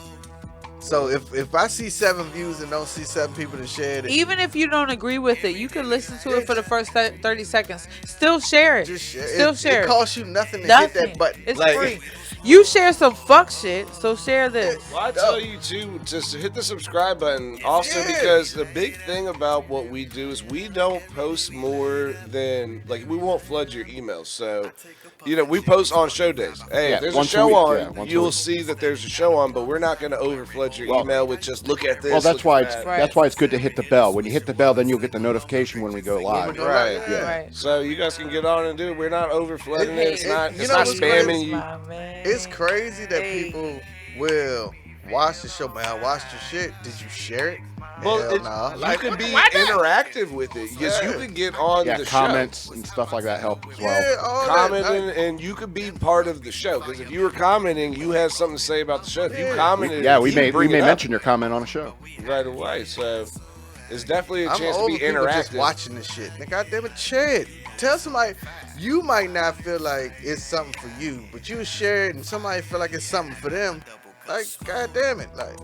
C: So if I see 7 views and don't see 7 people that shared it,
E: Even if you don't agree with it, you can listen to it for the first 30 seconds. Still share it.
C: just share.
E: Still
C: it,
E: share
C: it
E: it.
C: costs you nothing to
E: Nothing.
C: hit that button.
E: It's
C: Like,
E: free. You share some fuck shit, so share this.
D: Well, I tell you too, just hit the subscribe button. Also,
C: Yeah.
D: because the big thing about what we do is we don't post more than we won't flood your emails. So, we post on show days. Hey,
F: Yeah,
D: if there's a
F: once a
D: show
F: week,
D: on,
F: yeah, once a
D: you'll
F: week.
D: see that there's a show on, but we're not going to overflood your email with just look at this.
F: Well, that's
D: look
F: why
D: at
F: it's
D: that.
E: Right.
F: that's why it's good to hit the bell. When you hit the bell, then you'll get the notification when we go live.
D: Right.
C: Yeah.
E: Right.
D: So you guys can get on and do it. We're not overflooding it. It's
C: It-
D: not.
C: you
D: It's
C: know
D: not
C: what's
D: spamming
C: crazy?
D: you.
E: My man.
C: It's crazy that
E: Hey.
C: people will watch the show. Man, I watched your shit. Did you share it?
D: Well,
C: Hell nah.
D: you could be interactive with it. Yes, you
C: Yeah.
D: could get on
F: Yeah,
D: the
F: comments and stuff like that help as well.
C: Yeah, all
D: show,
C: that.
D: commenting, and you could be part of the show. Because if you were commenting, you had something to say about the show. If you
C: Yeah.
D: commented,
F: We
D: you
F: may
D: bring it up
F: mention your comment on a show.
D: right away. So it's definitely a
C: I'm
D: chance to
C: over
D: be
C: people just
D: interactive.
C: watching this shit. Nigga, goddamn it, share it. Tell somebody you might not feel like it's something for you, but you share it and somebody feel like it's something for them. Like, goddamn it, like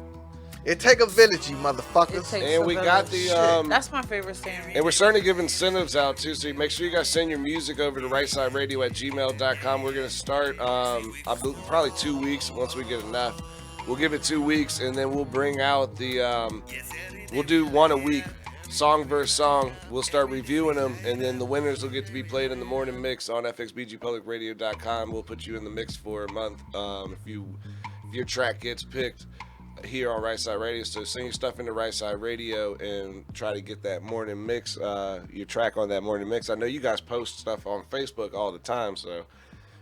C: it take a village, you motherfuckers.
E: It takes
D: And
E: a
D: we got
E: village.
D: the
E: That's my favorite saying.
D: and we're starting to give incentives out too, so make sure you guys send your music over to RyteSideRadio@gmail.com. We're gonna start I believe probably 2 weeks. Once we get enough, we'll give it 2 weeks, and then we'll bring out the we'll do one a week, song versus song. We'll start reviewing them, and then the winners will get to be played in the morning mix on FXBGPublicRadio.com. We'll put you in the mix for a month if your track gets picked here on Right Side Radio. So send your stuff into Right Side Radio and try to get that morning mix, your track on that morning mix. I know you guys post stuff on Facebook all the time, so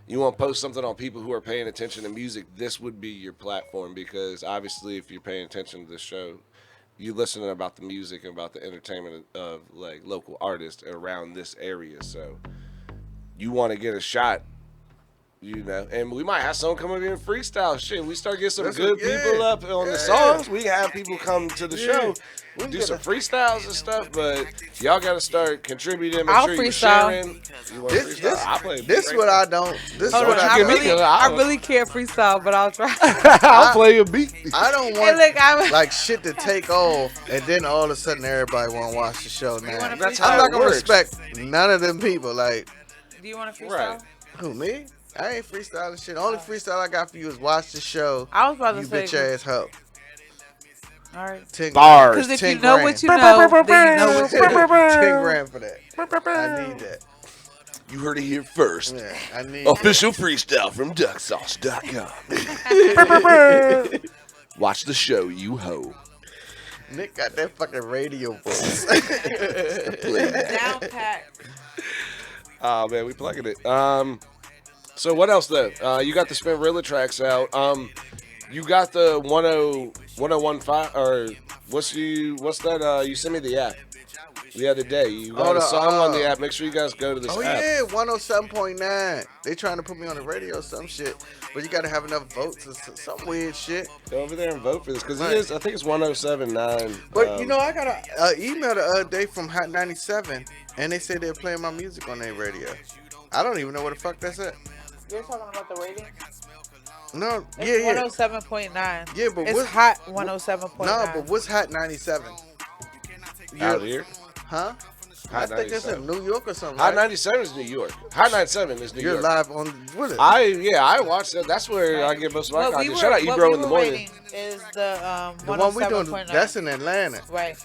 D: you want to post something on people who are paying attention to music, this would be your platform, because obviously if you're paying attention to this show, you listening about the music and about the entertainment of local artists around this area. So you want to get a shot, and we might have someone come up here and freestyle shit. We start getting some good people up on the songs. We have people come to the show. We do some freestyles and stuff, but y'all got to start contributing. Make
E: I'll
D: sure you're
E: freestyle.
D: sharing. You want to freestyle? I'll play.
C: This is what I don't. This is
E: Hold
C: what
E: on,
C: I
D: give me,
C: don't.
D: cause
E: I really can't freestyle, but I'll try.
D: I'll play a beat.
C: I don't
E: Hey,
C: want
E: look, I'm.
C: like shit to take off, and then all of a sudden everybody want to watch the show now.
E: wanna
D: That's
E: freestyle?
D: how
C: I'm not
D: it
C: gonna
D: works.
C: respect none of them people. Like,
E: Do you want to freestyle?
D: Right.
C: who, me? I ain't freestyling shit. The only freestyle I got for you is watch the show.
E: I was about to
C: You
E: say.
C: bitch ass hoe.
E: All right.
C: 10
F: Bars.
E: Because if
C: 10
E: you know
C: grand.
E: what you know, then you know what you know.
C: 10 grand for that. I need that.
D: You heard it here first.
C: Yeah, I need
D: Official freestyle from DuckSauce.com. Watch the show, you hoe.
C: that. Nick got that fucking radio voice.
E: Down pat.
D: Oh man, we plugging it. So what else though? You got the Spinrilla tracks out. You got the 1015 or what's that? You sent me the app the other day. You got a song on the app. Make sure you guys go to this
C: Oh
D: app.
C: yeah, 107.9. They trying to put me on the radio or some shit, but you gotta have enough votes or some weird shit.
D: Go over there and vote for this because
C: Right.
D: it is. I think it's 107.9.
C: But I got a email the other day from Hot 97, and they said they're playing my music on their radio. I don't even know what the fuck that's at.
E: You're talking about the rating?
C: No,
E: It's
C: yeah.
E: 107.9.
C: Yeah, but
E: it's
C: what's-
E: hot 107.9.
C: No, but what's Hot 97?
D: out here.
C: Huh? I
D: Hot
C: think that's in
D: 97.
C: New York or something.
D: Hot
C: right?
D: 97 is New York. Hot 97 is New
C: You're
D: York.
C: live on what is it?
D: I watched that. That's where I get most of my
E: What we
D: content.
E: were,
D: Shout out
E: what
D: Ebro
E: we
D: in the
E: were
D: morning.
E: rating is the
C: the one we doing.
E: 107.9.
C: That's in Atlanta.
E: Right.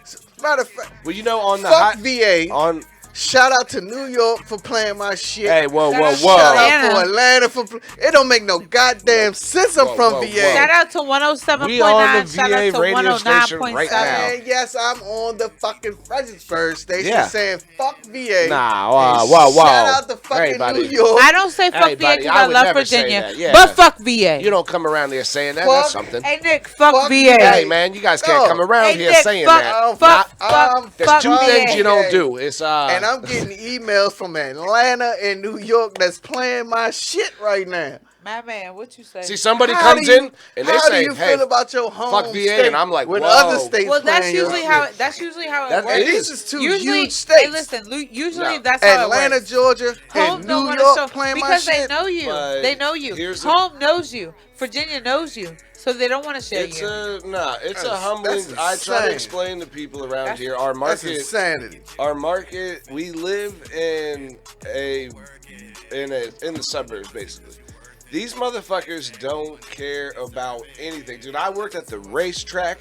C: Matter of fact,
D: Well, you know on the
C: fuck
D: hot
C: VA.
D: on.
C: Shout out to New York for playing my shit.
D: Hey, whoa,
E: Shout
D: whoa,
E: out to
D: whoa.
C: Shout out
E: Atlanta.
C: for Atlanta for. It don't make no goddamn sense. I'm
D: Whoa,
C: from
D: whoa,
C: VA.
D: whoa.
E: Shout out to 107.9.
D: We on the
E: Shout
D: VA
E: out to
D: radio station
E: 109.7.
D: right now.
C: And yes, I'm on the fucking Fredericksburg station
D: Yeah.
C: saying fuck VA.
D: Nah,
C: And
D: whoa.
C: Shout out to fucking
D: Hey, buddy.
C: New York.
E: I don't say fuck
D: Hey,
E: VA
D: buddy,
E: because
D: I
E: I
D: would
E: love
D: never say
E: Virginia.
D: that, yeah.
E: But fuck VA.
D: You don't come around there saying that.
C: Fuck.
D: That's something.
E: Hey, Nick, fuck
C: Fuck
E: VA.
C: VA.
D: Hey, man, you guys can't
C: No.
D: come around
E: Hey,
D: here
E: Nick,
D: saying
E: fuck,
D: that.
E: fuck,
C: I'm-
E: fuck,
D: There's
E: fuck
D: two
E: VA.
D: things you don't do. It's
C: And I'm getting emails from Atlanta and New York that's playing my shit right now.
E: My man, what you say?
D: see somebody
C: How
D: comes
C: do you-
D: in and they
C: how
D: say,
C: do you
D: "Hey,
C: feel about your home
D: fuck VA,"
C: state
D: and I'm like,
C: when
D: whoa.
C: other states
E: well, that's
C: playing your
E: usually
C: shit?
E: how it. That's usually how it
D: That-
E: works.
D: it
C: This is two
E: Usually,
C: huge states.
E: Hey, listen. Usually
D: No.
E: that's how
C: Atlanta,
E: it works.
C: Georgia,
E: Home
C: and
E: don't
C: New
E: want
C: York
E: to show
C: playing my
E: because
C: shit.
E: they know you.
D: But
E: They know you.
D: here's the-
E: Home knows you. Virginia knows you. So they don't want to share
D: It's
E: you.
D: it's a
C: That's
D: humbling. I try to
C: insane.
D: explain to people around
E: That's-
D: here. Our
C: That's
D: market,
C: insanity.
D: we live in the suburbs basically. These motherfuckers don't care about anything, dude. I worked at the racetrack.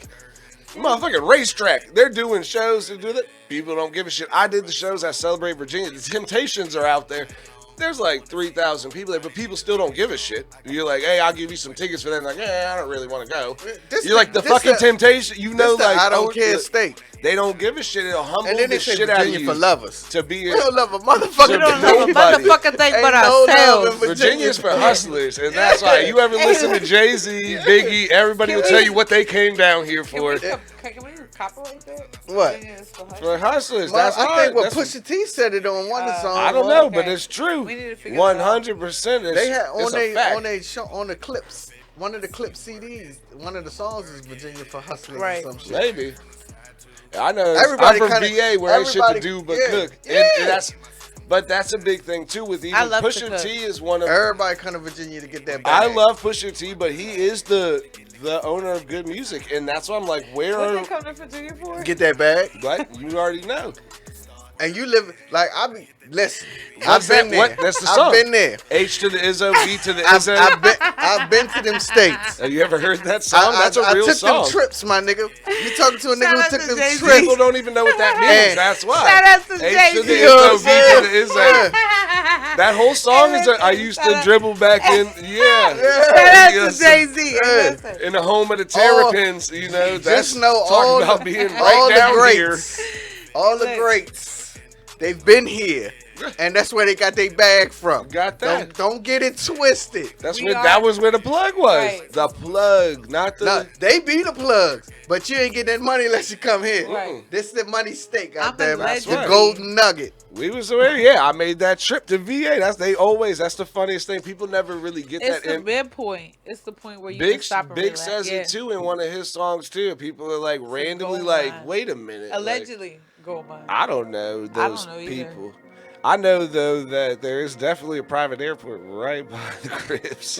D: Motherfucking racetrack. They're doing shows to do that. People don't give a shit. I did the shows at Celebrate Virginia. The Temptations are out there. There's like 3,000 people there, but people still don't give a shit. You're like, hey, I'll give you some tickets for that. And like, I don't really want to go. You're like, the fucking Temptation, like,
C: I don't care state.
D: They don't give a shit. It'll humble
C: And then
D: the
C: they say
D: shit out of
C: Virginia
D: you
C: for lovers.
D: to be
C: We don't love a motherfucker.
D: We
E: don't
D: love a
C: Nobody.
E: motherfucking thing
C: Ain't
E: but
C: no love
E: ourselves.
C: in
D: Virginia's for hustlers, and that's why you ever listen to Jay-Z, Biggie, everybody will tell you what they came down here for.
E: Can we copyright that?
C: What?
E: Virginia's for hustlers.
D: For hustlers,
C: Well,
D: that's
C: I
D: hard.
C: think what
D: That's-
C: Pusha T said it on one of the songs.
D: I don't know,
E: okay.
D: but it's true.
E: We need to figure that out.
D: 100%.
C: They had
D: it's a fact.
C: on they show on the clips. One of the clip CDs. One of the songs is Virginia for hustlers
E: Right.
C: or some shit.
D: Maybe. I know.
C: Everybody
D: I'm from
C: kinda-
D: VA where ain't shit to
C: everybody-
D: do but
C: yeah,
D: cook.
C: yeah.
D: And that's a big thing too with even
E: I love to
D: Pusha
E: cook.
D: T is one of
C: Everybody come to Virginia to get that
D: I
C: bag.
D: love Pusha T, but he is the owner of good music, and that's why I'm like, where
E: What
D: are
E: they come to Virginia for?
C: Get that bag.
D: like you already know.
C: And you live like listen. I've
D: What's
C: been
D: that?
C: there.
D: What? That's the song.
C: I've been there.
D: H to the Izzo, B to the
C: I've,
D: Izzo.
C: I've been to them states.
D: Have you ever heard that song? That's a
C: I
D: real
C: took
D: song.
C: them trips, my nigga. You talking to a
E: Shout
C: nigga
E: out
C: who took
E: to
C: them
E: Jay-Z.
C: trips?
D: People don't even know what that means.
C: And-
D: That's why.
E: Shout out to
D: H to the
E: Jay-Z.
C: You know what I'm
D: Izzo, B to the
C: saying?
D: Izzo. That whole song is. I used to dribble back in. Yeah.
E: Shout out to
D: Yes.
E: Jay-Z.
C: Yeah.
D: In the home of the Terrapins, you know. That's
C: Just know
D: talking
C: all
D: about
C: the,
D: being
C: all
D: right
C: the
D: down here.
C: greats, all the
E: Look.
C: greats, they've been here, and that's where they got their bag from.
D: Got that.
C: Don't get it twisted.
D: That was where the plug was.
E: Right.
D: The plug, not the.
C: No, they be the plugs, but you ain't get that money unless you come here.
E: Right.
C: This is the money stake
E: I'm
C: out there.
E: a
C: That's the
E: legend.
C: golden nugget.
D: We was there, yeah. I made that trip to VA. That's the funniest thing. People never really get
E: It's
D: that
E: the
D: in.
E: midpoint. It's the point where you can
D: Big
E: stop and
D: Big
E: relax.
D: says
E: Yeah.
D: it too in one of his songs too. People are like randomly
E: gold
D: like,
E: mine.
D: wait a minute. like,
E: Allegedly, gold mine.
D: I don't know those
E: know either.
D: people. I know though that there is definitely a private airport right by the cribs.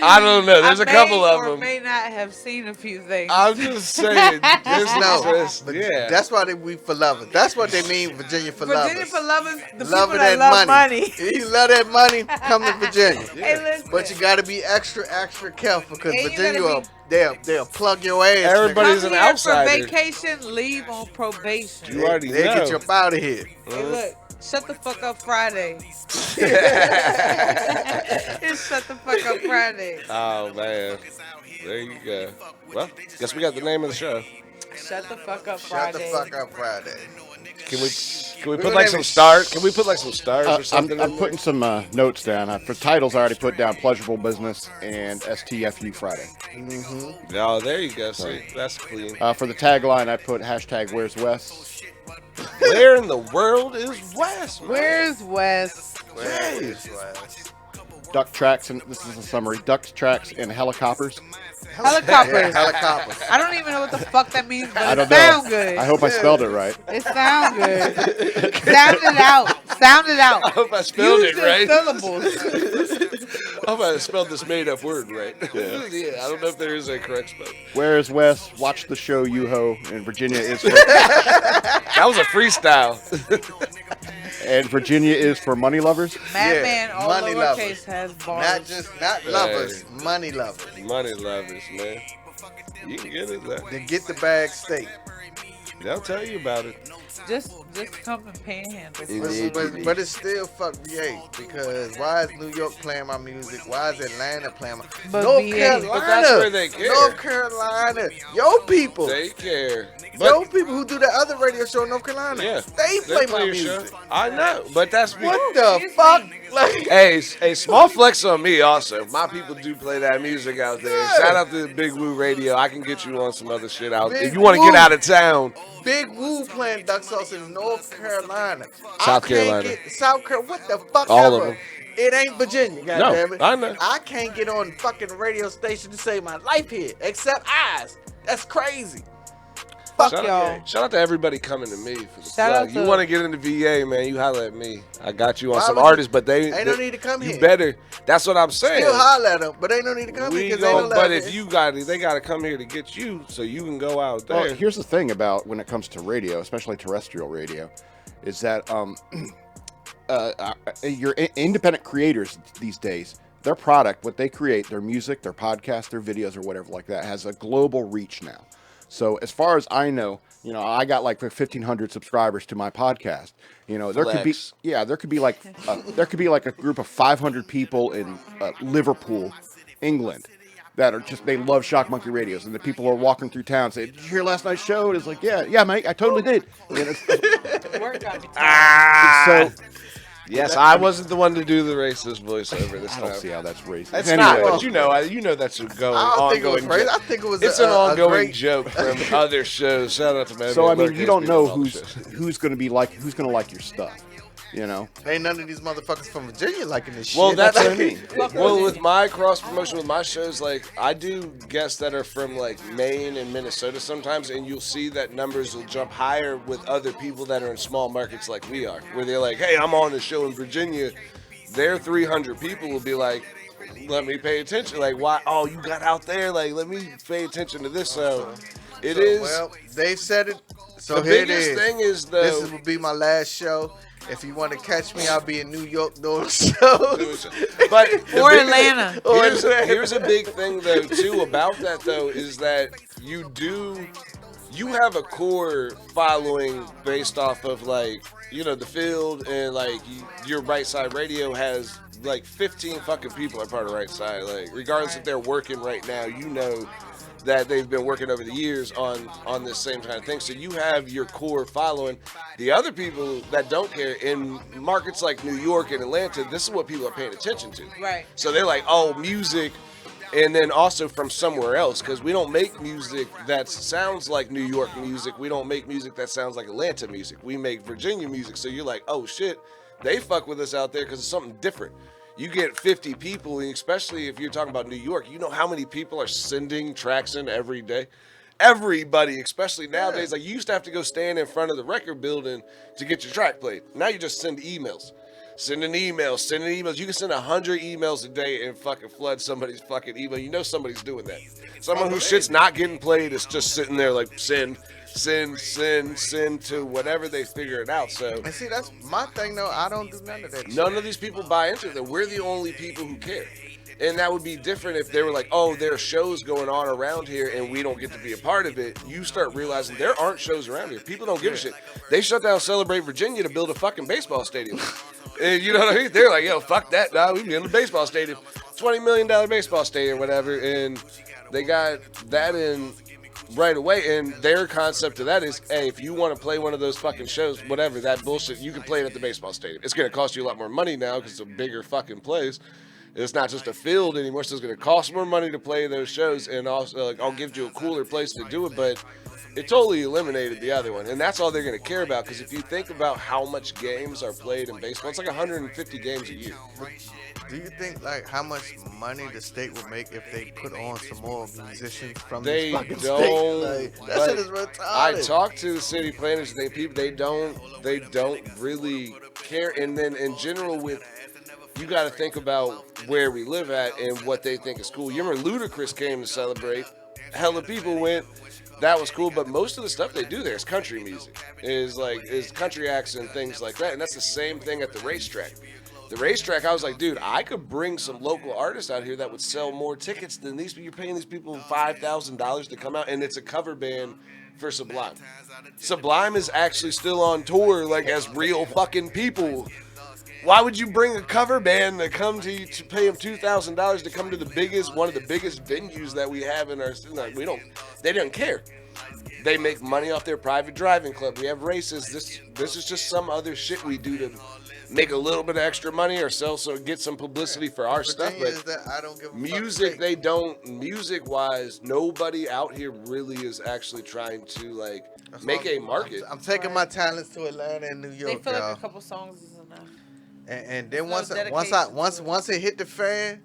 D: I don't know. There's
E: I
D: a couple
E: may
D: of
E: or
D: them.
E: may not have seen a few things.
D: I'm just saying.
C: Just know,
D: Just, yeah.
C: that's why we for lovers. That's what they mean, Virginia for
E: Virginia
C: lovers.
E: for lovers, the
C: Loving
E: people that love money.
C: If you love that money, come to Virginia.
E: Hey, listen.
C: But you gotta be extra careful because
E: And you
C: Virginia
E: gotta
C: will they'll plug your ass. nigga.
D: Everybody's
E: Come
D: an
E: here
D: outsider.
E: for vacation, leave on probation.
D: You already
C: they
D: know.
C: get you up out of here.
E: Hey, look, shut the fuck up Friday. It's shut the fuck up Friday.
D: Oh man, there you go. Well, guess we got the name of the show.
E: Shut the fuck up
C: Shut the
E: Friday.
C: fuck up Friday.
D: Can we
C: We're
D: put
C: gonna
D: like
C: name
D: some
C: it
D: stars? Can we put like some stars or
F: I'm
D: something? in
F: putting some notes down. For titles, I already put down Pleasurable Business and STFU Friday.
D: there? Oh, there you go. See, that's clean.
F: For the tagline, I put hashtag Where's Wes.
D: Where in the world is Wes? Man?
E: Where's Wes?
C: Where is Wes?
F: Duck tracks, and this is a summary. Duck tracks and helicopters.
E: Helicopters.
C: Helicopters.
E: I don't even know what the fuck that means, but
F: I
E: it
F: don't
E: sounds
F: know.
E: good.
F: I hope I spelled it right.
E: It sounds good. Sound it out. Sound it out.
D: I hope I spelled
E: Use
D: it
E: your
D: right.
E: syllables.
D: I hope I spelled this made-up word right. Yeah, I don't know if there is a correct spell.
F: Where is Wes? Watch the show, Yuho. And Virginia is for,
D: That was a freestyle.
F: and Virginia is for money lovers.
E: Madman, all
C: money
E: lowercase
C: lovers.
E: has bars.
C: Not lovers, money lovers.
D: Money lovers, man. You can get it. Though.
C: To get the bag steak.
D: They'll tell you about it.
E: Just come and panhandle.
C: But it's still fuck VA because why is New York playing my music? Why is Atlanta playing my
E: But
C: North
E: VA.
C: Carolina?
D: But that's where they care.
C: North Carolina, yo people,
D: They care.
C: yo people who do the other radio show in North Carolina,
D: Yeah,
C: they play my
D: your
C: music.
D: show. I know, but that's
C: What the fuck? Like,
D: Hey, small flex on me also. My people do play that music out there.
C: Yeah.
D: Shout out to Big Woo Radio. I can get you on some other shit out.
C: Big
D: If you want to
C: Woo.
D: get out of town,
C: Big Woo playing duck sauce in North Carolina.
D: South Carolina.
C: South Carolina. What the fuck?
D: All of
C: ever.
D: them.
C: It ain't Virginia, goddammit.
D: I know.
C: I can't get on fucking radio station to save my life here, except eyes. That's crazy.
E: Fuck
D: Shout
E: y'all.
D: out, shout out to everybody coming to me for the
E: Shout
D: plug.
E: out
D: You
E: to-
D: want to get into VA, man? You holler at me. I got you on
C: Why
D: some
C: would you-
D: artists, but
C: Ain't no need to come
D: you
C: here.
D: better. That's what I'm saying.
C: Still holler at them, but ain't no need to come
D: We
C: here because they
D: go,
C: don't
D: but
C: love
D: if
C: it.
D: you got it, they got to come here to get you, so you can go out there.
F: Well, here's the thing about when it comes to radio, especially terrestrial radio, is that your independent creators these days, their product, what they create, their music, their podcast, their videos, or whatever like that, has a global reach now. So as far as I know, I got like 1,500 subscribers to my podcast. There could be,
D: Flex.
F: there could be like a group of 500 people in Liverpool, England, that are just, they love Shock Monkey radios, and the people are walking through town saying, "Did you hear last night's show?" And it's like, yeah, mate, I totally did.
E: Work on it.
F: So
D: Yes, I wasn't the one to do the racist voiceover this
F: I
D: time.
F: don't see how that's racist.
D: It's
F: Anyway,
D: not, but you know that's a
C: I don't think it was
D: ongoing
C: crazy.
D: joke.
C: I think it was
D: It's
C: a,
D: an
C: a
D: ongoing
C: great
D: joke from other shows. Shout out to man.
F: So I mean, you don't know
D: who's.
F: who's going to like your stuff.
C: Ain't none of these motherfuckers from Virginia liking this shit.
D: Well, that's what I mean.
E: Fuck
D: Well,
E: with
D: with my cross promotion with my shows, like I do guests that are from like Maine and Minnesota sometimes, and you'll see that numbers will jump higher with other people that are in small markets like we are, where they're like, "Hey, I'm on the show in Virginia." Their 300 people will be like, "Let me pay attention." Like, why? Oh, you got out there. Like, let me pay attention to this. So, it is.
C: Well, they said it. So
D: the
C: here it
D: biggest
C: is.
D: thing is though.
C: This will be my last show. If you want to catch me, I'll be in New York doing shows.
D: But the
E: Or
D: biggest-
E: Atlanta.
C: Or
D: Here's,
C: Atlanta.
D: here's a big thing though too about that though is that you have a core following based off of like the field, and like your Right Side Radio has like 15 fucking people are part of Right Side. Like regardless if they're working right now, that they've been working over the years on this same kind of thing. So you have your core following. The other people that don't care in markets like New York and Atlanta, this is what people are paying attention to.
E: Right.
D: So they're like, oh, music, and then also from somewhere else, because we don't make music that sounds like New York music. We don't make music that sounds like Atlanta music. We make Virginia music. So you're like, oh shit, they fuck with us out there because it's something different. You get 50 people, and especially if you're talking about New York, you know how many people are sending tracks in every day? Everybody, especially nowadays, like you used to have to go stand in front of the record building to get your track played. Now you just send emails. Sending emails. You can send 100 emails a day and fucking flood somebody's fucking email. You know somebody's doing that. Someone whose shit's not getting played is just sitting there like send to whatever they figure it out. So
C: And see, that's my thing, though. I don't do none of that shit.
D: none of these people buy into it. We're the only people who care. And that would be different if they were like, oh, there are shows going on around here and we don't get to be a part of it. You start realizing there aren't shows around here. People don't give a shit. They shut down Celebrate Virginia to build a fucking baseball stadium. And you know what I mean? They're like, yo, fuck that. Nah, we build a baseball stadium. $20 million baseball stadium, whatever. And they got that in right away. And their concept of that is, hey, if you want to play one of those fucking shows, whatever, that bullshit, you can play it at the baseball stadium. It's going to cost you a lot more money now because it's a bigger fucking place. It's not just a field anymore, so it's going to cost more money to play those shows, and also like I'll give you a cooler place to do it, but it totally eliminated the other one, and that's all they're going to care about, because if you think about how much games are played in baseball, it's like 150 games a year.
C: Do you think like how much money the state would make if they put on some more musicians from
D: They
C: this fucking
D: don't.
C: state? Like, that
D: but
C: shit is retarded.
D: I talked to the city planners. They don't really care, and then in general with. You got to think about where we live at and what they think is cool. You remember Ludacris came to Celebrate. Hella people went. That was cool. But most of the stuff they do there is country music. Is country acts and things like that. And that's the same thing at the racetrack. The racetrack, I was like, dude, I could bring some local artists out here that would sell more tickets than these. You're paying these people $5,000 to come out, and it's a cover band for Sublime. Sublime is actually still on tour, like as real fucking people. Why would you bring a cover band to come to pay them $2,000 to come to one of the biggest venues that we have in our city? Like, they don't care. They make money off their private driving club. We have races. This is just some other shit we do to make a little bit of extra money ourselves, so get some publicity for our stuff.
C: thing is
D: But
C: that I don't give a
D: music,
C: fuck.
D: they don't. Music wise, nobody out here really is actually trying to like make a market.
C: I'm taking my talents to Atlanta and New
E: They
C: York,
E: feel like
C: y'all.
E: a couple songs is enough.
C: And then
E: There's no
C: once it hit the fan,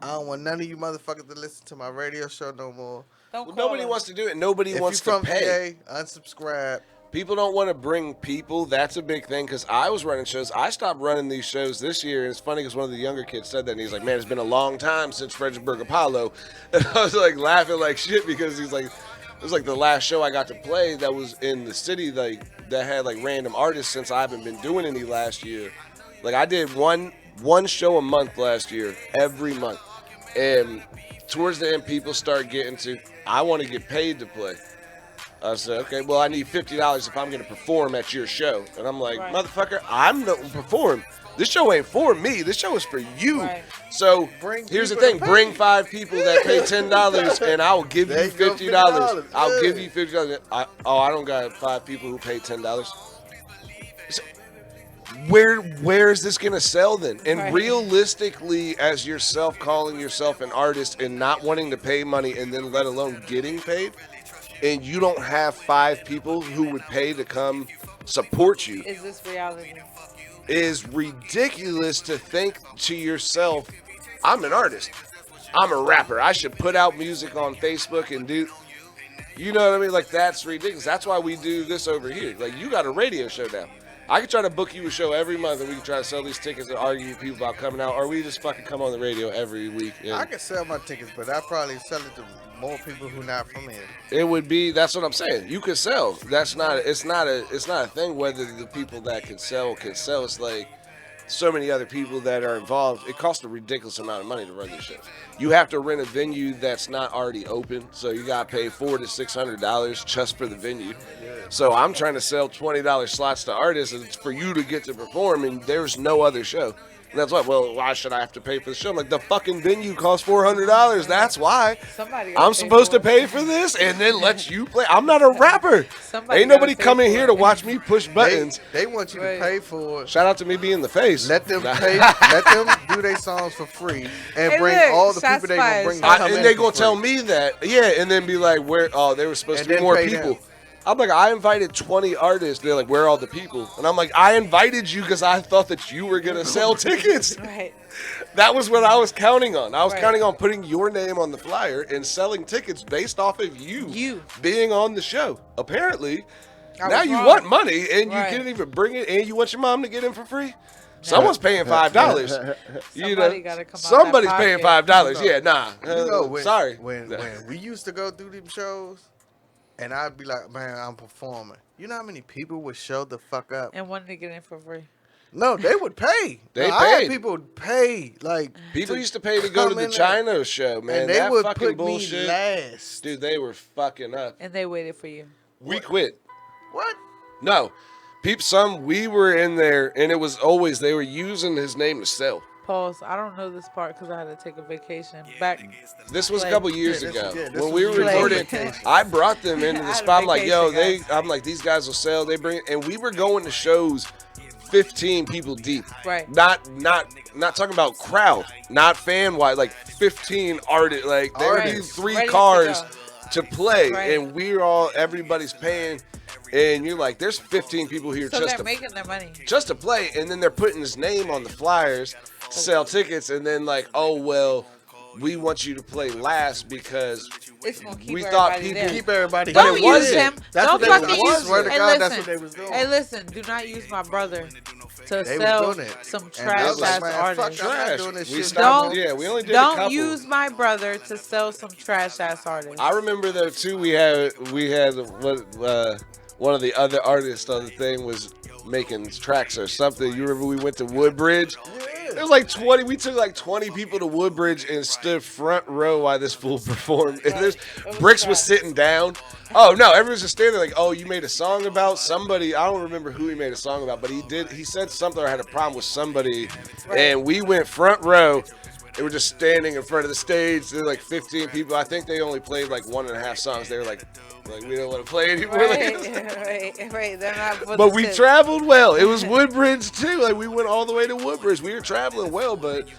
C: I don't want none of you motherfuckers to listen to my radio show no more.
E: Don't
D: Well,
E: call
D: nobody
E: us.
D: wants to do it. Nobody
C: If
D: wants
C: you're
D: to
C: from
D: pay.
C: VA, unsubscribe.
D: People don't want to bring people. That's a big thing because I was running shows. I stopped running these shows this year, and it's funny because one of the younger kids said that, and he's like, "Man, it's been a long time since Fredericksburg Apollo," and I was like laughing like shit because he's like, it was like the last show I got to play that was in the city, like that had like random artists since I haven't been doing any last year. Like I did one show a month last year, every month, and towards the end, people start getting to, I want to get paid to play. I said, okay, well, I need $50 if I'm going to perform at your show. And I'm like,
E: Right.
D: motherfucker, I'm not going to perform. This show ain't for me. This show is for you.
E: Right.
D: So
C: Bring
D: here's the
C: people
D: thing.
C: to pay.
D: Bring 5 people that pay $10 and I'll give you
C: There you go,
D: $50.
C: $50.
D: I'll
C: Yeah.
D: give you $50. I don't got 5 people who pay $10. So where is this going to sell then? And
E: Right.
D: realistically, as yourself calling yourself an artist and not wanting to pay money and then let alone getting paid, and you don't have 5 people who would pay to come support you,
E: Is this reality?
D: is ridiculous to think to yourself, I'm an artist. I'm a rapper. I should put out music on Facebook and do, you know what I mean? Like, that's ridiculous. That's why we do this over here. Like, you got a radio show now. I could try to book you a show every month and we can try to sell these tickets and argue with people about coming out, or we just fucking come on the radio every week. And
C: I can sell my tickets, but I probably sell it to more people who not from here.
D: it would be, that's what I'm saying. You could sell. That's not, it's not a thing whether the people that can sell. It's like so many other people that are involved. It costs a ridiculous amount of money to run this show. You have to rent a venue that's not already open, so you got to pay $400 to $600 just for the venue. So I'm trying to sell $20 slots to artists and it's for you to get to perform, and there's no other show. And that's why, well, why should I have to pay for the show? I'm like, the fucking venue costs $400. That's why.
E: Somebody gotta
D: I'm
E: pay
D: supposed
E: for
D: to
E: it.
D: pay for this and then let you play. I'm not a rapper.
E: Somebody
D: Ain't nobody
E: gotta pay
D: coming
E: for
D: here
E: it.
D: to watch me push buttons.
C: They want you
E: Right.
C: to pay for it.
D: Shout out to me being the face.
C: Let them pay. Let them do their songs for free and
E: Hey,
C: bring
E: look,
C: all the
E: shots
C: people they gonna
E: fired,
C: bring.
E: shots
C: to come
D: and
C: in
D: they
C: for
D: gonna tell
C: free.
D: me that, yeah, and then be like, where? Oh, there was supposed
C: And
D: to be
C: then
D: more
C: pay
D: people.
C: them.
D: I'm like, I invited 20 artists. They're like, where are all the people? And I'm like, I invited you because I thought that you were gonna sell tickets.
E: Right.
D: That was what I was counting on. I was
E: Right.
D: counting on putting your name on the flyer and selling tickets based off of you being on the show. Apparently,
E: I
D: now
E: was
D: you
E: wrong.
D: want money and
E: Right.
D: you can't even bring it, and you want your mom to get in for free. Someone's paying $5. You know,
E: Somebody gotta come out
D: somebody's
E: that
D: paying
E: pocket.
D: $5. Yeah, nah.
C: You know, when,
D: sorry.
C: When we used to go through them shows, and I'd be like, man, I'm performing. You know how many people would show the fuck up?
E: And wanted to get in for free.
C: No, they would pay.
D: They
C: No, I had
D: paid.
C: people pay like
D: People used to pay to go to
C: come
D: the
C: in there,
D: China show, man.
C: and they
D: that
C: would
D: fucking
C: put
D: bullshit.
C: me last.
D: Dude, they were fucking up.
E: And they waited for you.
D: We quit.
C: What?
D: No. We were in there, and it was always, they were using his name to sell.
E: Pause. I don't know this part because I had to take a vacation. Back.
D: This was a
E: Play.
D: couple years
C: Yeah, this
D: ago.
C: was- yeah, this
D: When
C: was
D: we were
C: years
D: recording,
C: ago.
D: I brought them into
E: I
D: the
E: had a
D: spot. I'm like, yo,
E: vacation, guys.
D: I'm like, these guys will sell. They bring, and we were going to shows 15 people deep.
E: Right.
D: Not talking about crowd, not fan wise, like 15 artists. Like there would be
C: Artists.
D: 3
E: Ready to
D: cars
E: go.
D: to play,
E: Right.
D: and everybody's paying, and you're like, there's 15 people here
E: So
D: just
E: they're
D: to
E: making their money.
D: just to play, and then they're putting his name on the flyers to sell tickets, and then like, oh well, we want you to play last because
E: It's gonna keep
D: we thought
E: everybody
D: people
E: there.
C: Keep everybody.
E: Don't
C: here.
E: use him.
C: That's
E: Don't
C: what they
E: fucking
C: was-
E: use.
C: I swear to
E: Hey,
C: God,
E: listen.
C: that's what they was doing.
E: Hey, listen. Do not use my brother to
C: They was
E: sell
C: doing it.
E: some
C: And
E: trash
C: I was like,
E: ass
C: man, fuck
E: artists.
C: I'm not
D: trash.
C: doing this
D: We
C: shit.
D: stopped.
E: Don't-
D: Yeah, we only did a
E: Don't
D: couple.
E: use my brother to sell some trash ass artists.
D: I remember though too. We had what one of the other artists on the thing was making tracks or something. You remember we went to Woodbridge? There was like 20. We took like 20 people to Woodbridge and stood front row while this fool performed. And there's Bricks was sitting down. Oh no, everyone's just standing there like, oh, you made a song about somebody. I don't remember who he made a song about, but he did. He said something or had a problem with somebody, and we went front row. They were just standing in front of the stage. There were like 15 people. I think they only played like 1.5 songs. They were like we don't want to play anymore.
E: Right, right. They're not for
D: But
E: the
D: we
E: shit.
D: traveled well. It was Woodbridge too. Like we went all the way to Woodbridge. We were traveling well, but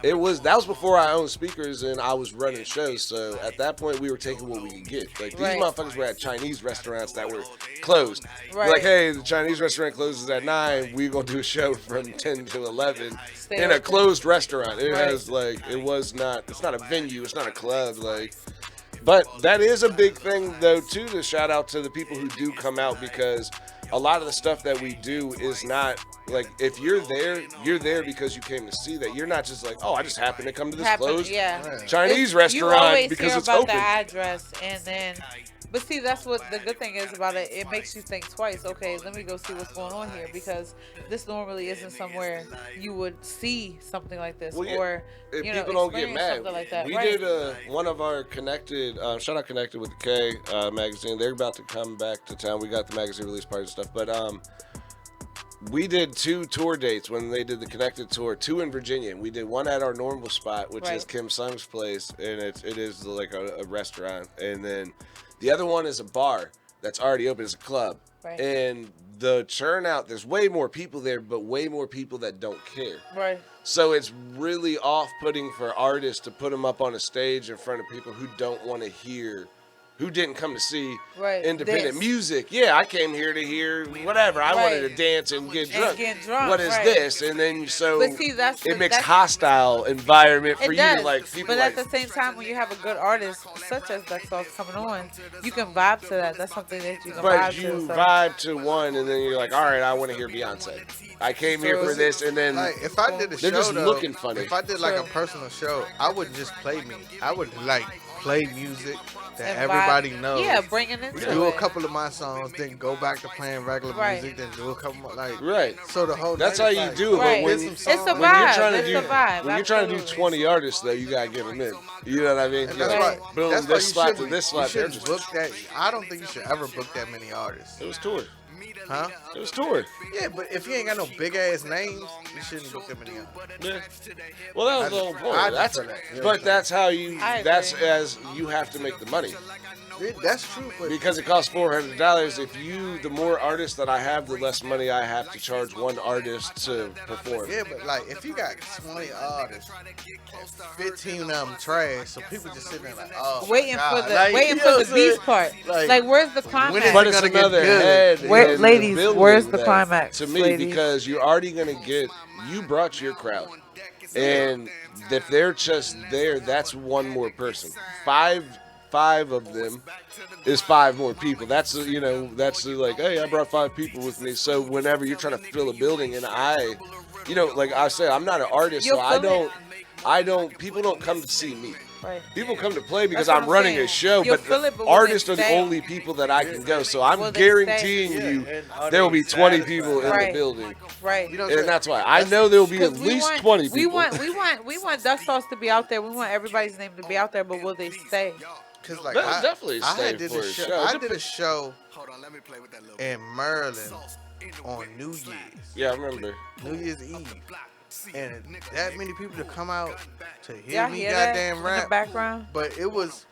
D: that was before I owned speakers and I was running shows. So at that point, we were taking what we could get. Like these
E: Right.
D: motherfuckers were at Chinese restaurants that were closed.
E: Right.
D: Like, hey, the Chinese restaurant closes at 9. We're gonna do a show from 10 to 11
E: Stay
D: in a
E: open.
D: closed restaurant. It
E: Right.
D: has like it was not. It's not a venue. It's not a club. Like. But that is a big thing, though, too, to shout out to the people who do come out, because a lot of the stuff that we do is not, like, if you're there because you came to see that. You're not just like, oh, I just happened to come to this closed Chinese restaurant
E: you always
D: because
E: hear
D: it's
E: about
D: open.
E: the address, and then, but see, that's what the good thing is about it. It makes you think twice. Okay, let me go see what's going on here, because this normally isn't somewhere you would see something like this,
D: Well, yeah,
E: or
D: if
E: you know,
D: people don't get
E: experience
D: mad.
E: something like that.
D: We
E: Right.
D: did one of our Connected, shout out Connected with the K magazine. They're about to come back to town. We got the magazine release party and stuff, but we did 2 tour dates when they did the Connected tour, 2 in Virginia. We did one at our normal spot, which is Kim Sung's place, and it is like a restaurant. And then the other one is a bar that's already open. It's a club.
E: Right.
D: And the churn out, there's way more people there, but way more people that don't care.
E: Right.
D: So it's really off-putting for artists to put them up on a stage in front of people who don't want to hear, who didn't come to see independent music. Yeah, I came here to hear whatever. I wanted to dance and get drunk. What is this? And then
E: But see,
D: it makes hostile environment for
E: It
D: you.
E: does,
D: Like people,
E: but
D: like,
E: at the same time, when you have a good artist such as Dexos coming on, you can vibe to that. That's something that you can vibe
D: but
E: to.
D: you
E: So.
D: vibe to one, and then you're like, all right, I want to hear Beyonce. I came here for this, and then
C: Like, if I did a
D: they're
C: show,
D: just
C: though,
D: looking funny.
C: if I did like a personal show, I wouldn't just play me. I would like play music that
E: And
C: everybody
E: vibe.
C: knows.
E: Yeah, bringing into
C: Do a
E: it.
C: couple of my songs, then go back to playing regular
E: Right.
C: music, then do a couple more, like
D: right.
C: So the whole
D: That's
C: night
D: how
C: is
D: you
C: like,
D: do it.
E: Right.
D: But when,
C: get
D: you-
C: some
E: It's a
C: songs.
D: when you're
E: vibe.
D: trying to
E: It's
D: do
E: a vibe.
D: when you're trying to do
E: Absolutely.
D: 20 artists, though, you gotta get them in. You know what I mean?
C: And
D: You
C: that's
D: gotta
C: why.
D: boom,
C: That's why
D: this
C: you
D: slot to
C: shouldn't-
D: this slot.
C: You
D: They're
C: shouldn't
D: just
C: book that. I don't think you should ever book that many artists.
D: it was tour.
C: Huh?
D: It was tour.
C: Yeah, but if you ain't got no big ass names, you shouldn't book that many artists.
D: Yeah. Well, that was the whole point.
C: I
D: That's
C: prefer that. Yeah.
D: but that's how you.
E: I
D: That's
E: agree.
D: as you have to make the money.
C: That's true, but
D: Because it costs $400. The more artists that I have, the less money I have to charge one artist to perform.
C: yeah, but like if you got 20 artists, 15 of them trash, so people just sitting there like, oh,
E: Waiting
C: my
E: for
C: God.
E: the
C: Like,
E: waiting
C: you know
E: for
C: what
E: the
C: I'm saying?
E: beast part.
C: Like,
E: Like, where's the
C: when
E: climax?
C: is
D: But
C: it
D: it's
C: gonna get
D: another
C: good?
D: head.
E: Where-
D: in the
E: ladies,
D: building
E: where's the
D: that-
E: climax,
D: To me,
E: ladies?
D: because you're already gonna get. You brought your crowd, and if they're just there, that's one more person. Five of them is 5 more people. That's that's like, hey, I brought 5 people with me. So whenever you're trying to fill a building, and like I said, I'm not an artist,
E: You'll
D: so I
E: fill it.
D: don't. People don't come to see me.
E: Right.
D: People come to play because
E: That's what
D: I'm
E: I'm
D: running
E: saying.
D: a show,
E: You'll
D: but
E: fill it, but will
D: artists
E: they
D: are the
E: stay?
D: only people that I can go. So I'm
E: Will they
D: guaranteeing
E: stay?
D: you
C: Yeah, and
D: there will be 20
C: satisfied.
D: people in the
E: Right.
D: building,
E: Right.
C: You know what I'm
D: and
C: saying?
D: that's why I know there will be at
E: 'Cause
D: least 20 people.
E: We want Duck Sauce to be out there. We want everybody's name to be out there, but will they stay?
C: Cause like
D: They'll
C: I
D: definitely
C: I
D: stay
C: had did
D: for
C: a
D: a
C: show.
D: show.
C: I did a show in Maryland on New Year's,
D: Yeah, I remember.
C: New Year's Eve, and that many people to come out to hear
E: Y'all
C: me
E: hear that
C: goddamn
E: in the
C: rap.
E: background?
C: But it was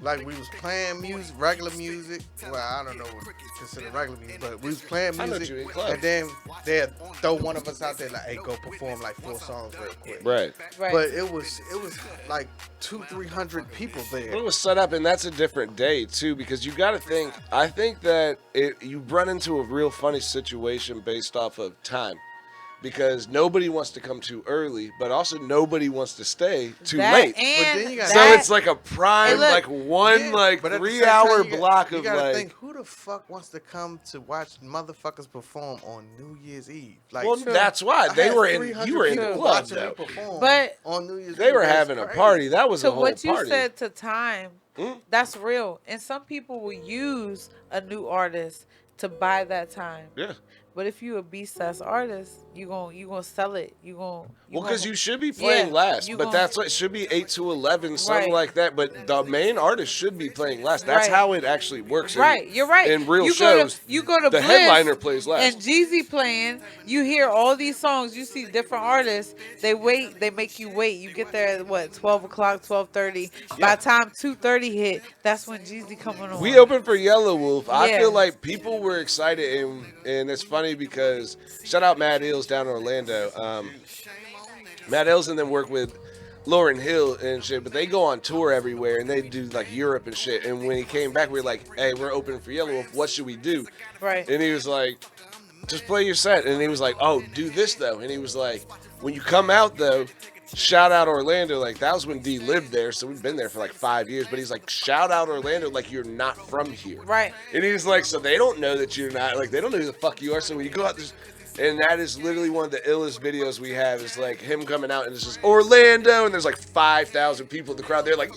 C: like we was playing music, regular music. Well, I don't know what consider regular music, but we was playing
D: I know
C: music,
D: you in club.
C: and then they'd throw one of us out there like, "Hey, go perform like 4 songs real quick."
D: Right.
E: Right.
C: But it was like 200-300 people there.
D: It was set up, and that's a different day too, because you got to think. I think that you run into a real funny situation based off of time, because nobody wants to come too early, but also nobody wants to stay too
E: That
D: late.
E: And
C: then you gotta-
D: So
E: that-
D: it's like a prime,
E: Hey, look.
D: like one,
C: Yeah,
D: like
C: but at the same
D: 3-hour
C: time,
D: block
C: you
D: of
C: gotta
D: like.
C: think, who the fuck wants to come to watch motherfuckers perform on New Year's Eve? Like,
D: Well, that's why
C: I
D: they
C: had
D: were in.
C: 300
D: You were in the
C: people
D: club
C: watching me
D: though.
C: perform
E: But-
C: on New Year's
D: They
C: Eve.
D: were
C: That's
D: having a
C: crazy.
D: party. That was a
E: So
D: whole
E: what you
D: party.
E: said to time,
D: Hmm?
E: that's real. And some people will use a new artist to buy that time.
D: Yeah.
E: But if you a B-size artist, you gonna sell it.
D: Well, because you should be playing
E: Yeah,
D: last,
E: you
D: but
E: gonna-
D: that's what it should be 8 to 11, something
E: Right.
D: like that. But the main artist should be playing last. That's
E: Right.
D: how it actually works.
E: Right, you're right.
D: In real
E: you
D: shows,
E: you go to
D: the
E: Bliss
D: headliner plays last.
E: and Jeezy playing. You hear all these songs. You see different artists. They wait. They make you wait. You get there at what 12 o'clock, 12:30. By the time 2:30 hit, that's when Jeezy coming on.
D: We opened for Yellow Wolf. I
E: Yeah.
D: feel like people were excited, and it's funny because shout out Matt Hills down in Orlando. Matt Hills and them work with Lauryn Hill and shit, but they go on tour everywhere and they do like Europe and shit. And when he came back, we were like, "Hey, we're opening for Yellow Wolf. What should we do?"
E: Right.
D: And he was like, "Just play your set." And he was like, "Oh, do this though." And he was like, "When you come out though, shout out Orlando. Like, that was when D lived there, so we've been there for like 5 years. But he's like, shout out Orlando, like you're not from here.
E: Right.
D: And he's like, so they don't know that you're not, like, they don't know who the fuck you are. So when you go out there, and that is literally one of the illest videos we have, is like him coming out and it's just Orlando, and there's like 5,000 people in the crowd. They're like,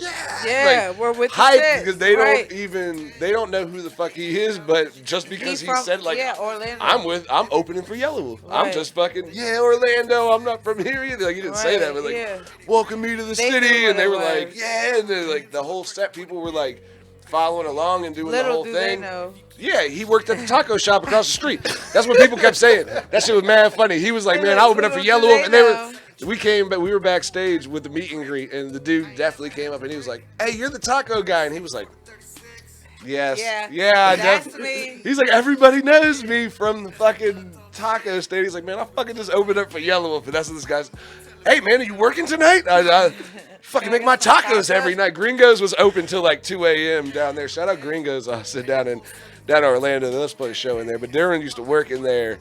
E: Yeah,
D: like,
E: we're with the
D: hype,
E: shit.
D: because they
E: Right.
D: they don't know who the fuck he is, but just because he said like,
E: Orlando.
D: I'm opening for Yellow Wolf. I'm
E: Right.
D: just fucking, Orlando, I'm not from here either. Like, he didn't say that, but like, welcome me to the
E: They
D: city,
E: knew what
D: and they
E: it
D: were
E: was.
D: like, and then like the whole set, people were like following along and doing the
E: Little
D: whole
E: do
D: thing.
E: they know.
D: Yeah, he worked at the taco shop across the street. That's what people kept saying. That shit was mad funny. He was like, man, I opened up for Yellow Wolf, and we were backstage with the meet and greet, and the dude definitely came up and he was like, hey, you're the taco guy, and he was like, yes, yeah,
E: that's me.
D: He's like, everybody knows me from the fucking taco stand. He's like, man, I fucking just opened up for Yellow Wolf, and that's what this guy's. Hey man, are you working tonight? I fucking make my tacos every night. Gringos was open till like 2 a.m. down there. Shout out Gringos. I sit down in Orlando. Let's play a show in there. But Darren used to work in there,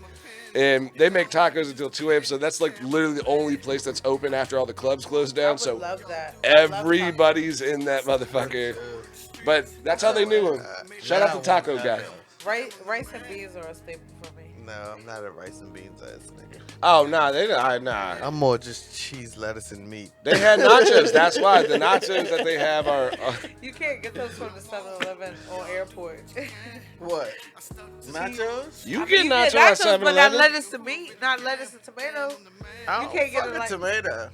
D: and they make tacos until 2 a.m. So that's like literally the only place that's open after all the clubs close down. So
E: love that.
D: everybody's in that motherfucker. But that's how they knew him. Shout out to Taco Guy.
E: Rice and beans are a staple for me.
C: No, I'm not a rice and beans ass nigga.
D: Oh nah, nah.
C: I'm more just cheese, lettuce, and meat.
D: They had nachos. That's why the nachos that they have are.
E: You can't get those from the 7-Eleven on airport.
C: What? Nachos?
D: You
E: I
D: get
E: mean,
D: nachos
E: yeah,
D: at
E: nachos, but not
D: 7-Eleven.
E: lettuce and meat, not lettuce and tomato.
C: I
E: You can't get
C: fuck
E: it like
C: tomato.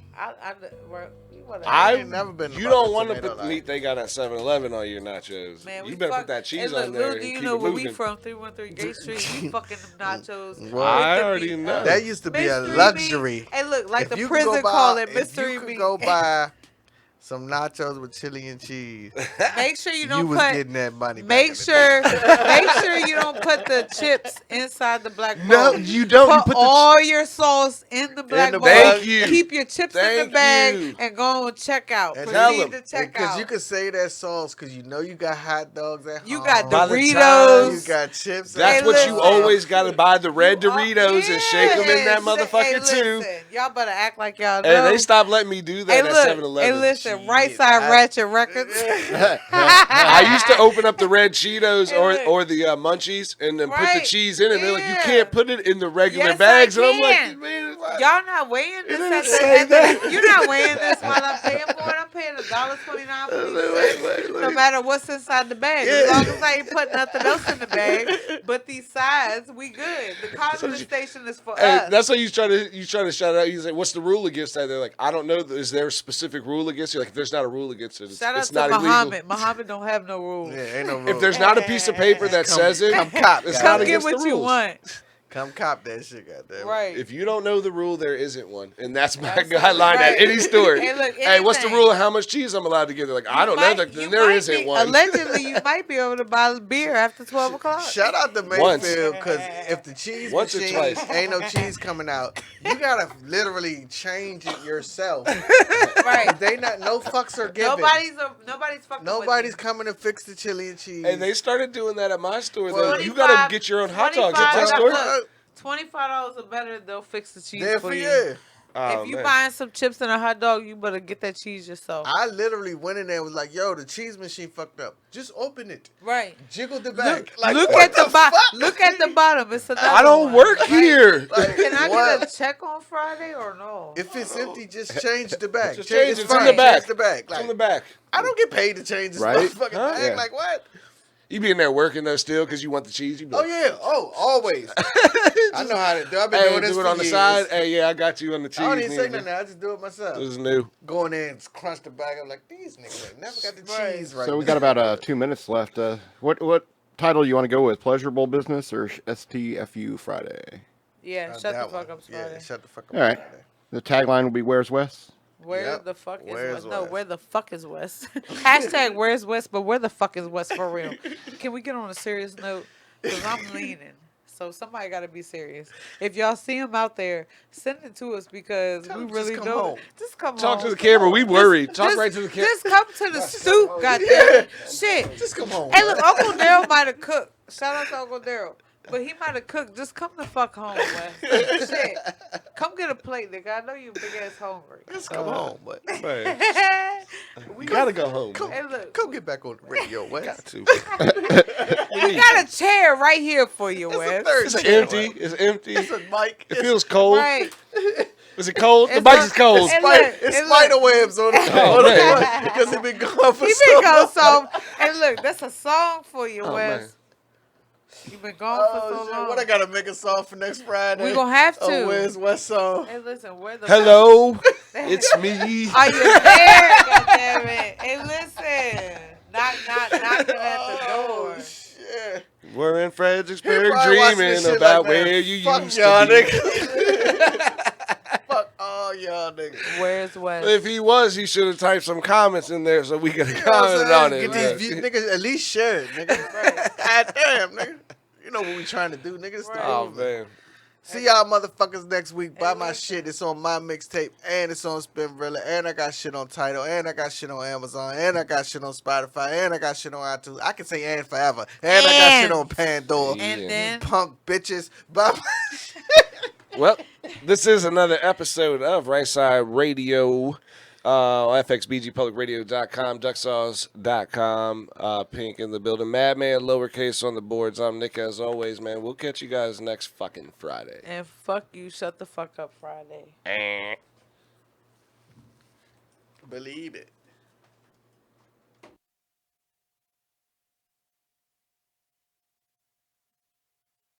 E: I
C: ain't never been
D: You
C: about
D: don't
C: the
D: want to
C: tomato
D: put the
C: life.
D: meat they got at 7-Eleven on your nachos.
E: Man,
D: You better put that cheese on there.
E: Little
D: And
E: do you
D: keep
E: know
D: it
E: where we
D: moving.
E: from, 313 Gate Street. We fucking them nachos.
C: Well,
D: I
E: with the
D: already
E: meat.
D: know.
C: That used to be a
E: Mystery
C: luxury.
E: meat. Hey, look, like
C: If
E: the
C: you could go
E: prison
C: buy-
E: call it
C: if
E: mystery
C: you could
E: meat.
C: go buy some nachos with chili and cheese,
E: Make sure you
C: you
E: don't
C: was
E: put.
C: getting that money. back
E: Make
C: in the
E: sure, make sure you don't put the chips inside the black bowl.
D: No, you don't. You
E: Put
D: put the
E: all your sauce in the black
C: the
E: bowl.
C: bag.
D: Thank you.
E: Keep your chips in
D: Thank
E: the bag
D: you.
E: and go and check out.
C: And
D: tell
E: Proceed
D: them.
E: to check
C: Because
E: out.
C: you can say that sauce because you know you got hot dogs at
E: You
C: home.
E: got
D: By the
C: You
E: Doritos.
C: got chips.
D: That's
E: Hey,
D: what
E: listen.
D: you always got to buy the red
E: You
D: Doritos and shake them in that
E: Yes.
D: motherfucker
E: Hey,
D: too.
E: listen, y'all better act like y'all know.
D: And they stopped letting me do that
E: Hey,
D: at
E: look.
D: 7-Eleven.
E: Hey, listen.
C: Shit,
E: Right Side
C: I-
E: Ratchet Records.
D: I used to open up the red Cheetos
E: Hey, look.
D: or the Munchies and then put the
E: Right.
D: cheese in it. They're like, you
E: Yeah.
D: can't put it in the regular
E: Yes, I
D: bags. And I'm like,
E: can.
D: man, what?
E: Y'all not weighing this
D: didn't
E: at
D: say
E: the
D: that.
E: You're not weighing this while I'm paying for it. I'm paying $1.29 for these chips, no matter what's inside the bag. As long as I ain't put nothing else in the bag, but these sides, we good. The condiment station is for
D: Hey,
E: us.
D: that's why you try to shout out. You say, "What's the rule against that?" They're like, "I don't know. Is there a specific rule against it?" Like, if there's not a rule against it,
E: Shout out
D: it's
E: to
D: not
E: Muhammad.
D: illegal.
E: Muhammad don't have no rules.
C: Yeah, ain't no
D: If
C: rule.
D: there's not a piece of paper that says it,
C: come cop,
D: it's
C: guys.
D: not
E: Come get
D: against
E: what
D: the
E: you
D: rules.
E: want.
C: Come cop that shit, goddamn.
E: Right.
D: If you don't know the rule, there isn't one, and that's my
E: That's
D: guideline
E: right.
D: at any store.
E: Hey, look,
D: what's the
E: anything.
D: rule of how much cheese I'm allowed to get? They're like, I don't know. Then there isn't one.
E: Allegedly, you might be able to buy beer after 12 o'clock.
C: Shout out to
D: Once.
C: Mayfield, because if the cheese
D: Once or
C: machine
D: twice.
C: ain't no cheese coming out, you gotta literally change it yourself.
E: Right.
C: They not no fucks are given.
E: Nobody's fucking
C: Nobody's
E: with
C: coming to fix the chili and cheese.
D: And they started doing that at my store.
C: Well,
D: Though. You gotta get your own hot dogs at my
E: 25
D: store.
E: look, $25 or better, they'll fix the cheese
C: there
E: for
C: for
E: you.
C: you.
D: Oh,
E: If you
D: man.
E: buying some chips and a hot dog, you better get that cheese yourself.
C: I literally went in there and was like, yo, the cheese machine fucked up. Just open it.
E: Right.
C: Jiggle the back.
E: Look
C: what
E: at the
C: fuck?
E: bottom. Look at the bottom. It's another
D: I don't
E: one.
D: work
E: Right.
D: here.
C: Like,
E: Can I
C: what?
E: get a check on Friday or no?
C: If it's empty, just change the back.
D: Just change it. It's
C: fine.
D: in the back.
C: Change the back.
D: It's
C: Like,
D: in the back.
C: I don't get paid to change this
F: Right?
C: motherfucking
D: Huh?
C: bag.
F: Yeah.
C: Like, what?
D: You be in there working though still because you want the cheese. You be
C: Oh,
D: like,
C: yeah. Oh, always. I know how to do it. I've been
D: hey,
C: doing this
D: do it
C: for
D: on the
C: years.
D: side. Hey, yeah, I got you on the cheese.
C: I don't even say
D: nigga.
C: nothing. I just do it myself.
D: This is new.
C: Go in there and crunch the bag. I'm like, these niggas ain't never got the cheese right.
F: So we got about 2 minutes left. What title you want to go with? Pleasurable Business or STFU Friday?
E: Yeah, shut the
C: That
E: fuck
C: one.
E: up, Friday.
C: Yeah, shut the fuck up.
F: All right.
C: Friday.
F: The tagline will be Where's Wes?
E: Where
C: Yep.
E: the fuck is
C: Where's
E: West? No,
C: West?
E: where the fuck is West? Hashtag where's West, but where the fuck is West for real? Can we get on a serious note? Because I'm leaning. So somebody got to be serious. If y'all see him out there, send it to us because
C: Tell
E: we
C: him just
E: really
C: come
E: don't.
C: home.
E: Just come
D: Talk
E: home.
D: to the camera. We worried. Talk
E: Just-
D: right to the camera.
E: Just come to the stoop, goddamn. Shit.
C: Just come home.
E: Hey, look, Uncle Daryl might have cooked. Shout out to Uncle Daryl. But he might have cooked. Just come the fuck home, Wes. Shit. Come get a plate, nigga. I know you big ass hungry.
C: Just come home, but
D: Man,
C: we
D: gotta go home.
C: Come,
E: Hey, look.
C: come get back on the radio, Wes.
D: Got to.
E: We got a chair right here for you,
C: It's a
E: Wes.
C: third
D: It's
C: chair,
D: empty.
C: Wes.
D: It's empty.
C: It's a mic.
D: It feels cold.
E: Right.
D: Is it cold? The
E: It's
D: mic
E: a-
D: is cold.
E: Hey,
C: Spider,
E: look,
C: it's
E: hey,
C: spider
E: look.
C: webs on the
D: Oh, man.
C: because he been gone for
E: He
C: so
E: been gone
C: long.
E: so. And look, that's a song for you,
D: Oh,
E: Wes.
D: man.
E: You been gone for so
C: Oh, shit.
E: long.
C: What I gotta make a song for next Friday?
E: We gonna have to.
C: Oh, where's West song?
E: Hey, listen, where the
D: Hello, it's me.
E: Are you there? Goddammit. Hey, listen. Knocking at the door.
C: Shit.
D: We're in
C: He
D: Fredericksburg
C: probably watching this
D: dreaming
C: shit
D: about
C: like, man,
D: where you
C: fuck
D: used
C: y'all,
D: to be.
C: niggas. Fuck all y'all niggas.
E: Where's Wes?
D: If he was, he should have typed some comments in there so we could have
C: You know what I'm
D: commented
C: saying?
D: on it.
C: Get these views, niggas, at least share it, nigga. God damn, nigga. You know what we trying to do, niggas.
E: Right.
D: Oh man,
C: See y'all motherfuckers next week. Buy
E: Hey,
C: my
E: listen.
C: shit. It's on my mixtape, and it's on Spinrilla, and I got shit on Tidal, and I got shit on Amazon, and I got shit on Spotify, and I got shit on iTunes. I can say and forever. And I got shit on Pandora.
E: And
D: Yeah.
E: then
C: Punk bitches. Buy my
D: well, this is another episode of Right Side Radio. FXBGPublicRadio.com, DuckSauce.com, Pink in the building, Madman, lowercase on the boards. I'm Nick as always, man. We'll catch you guys next fucking Friday.
E: and fuck you, shut the fuck up Friday.
C: believe it.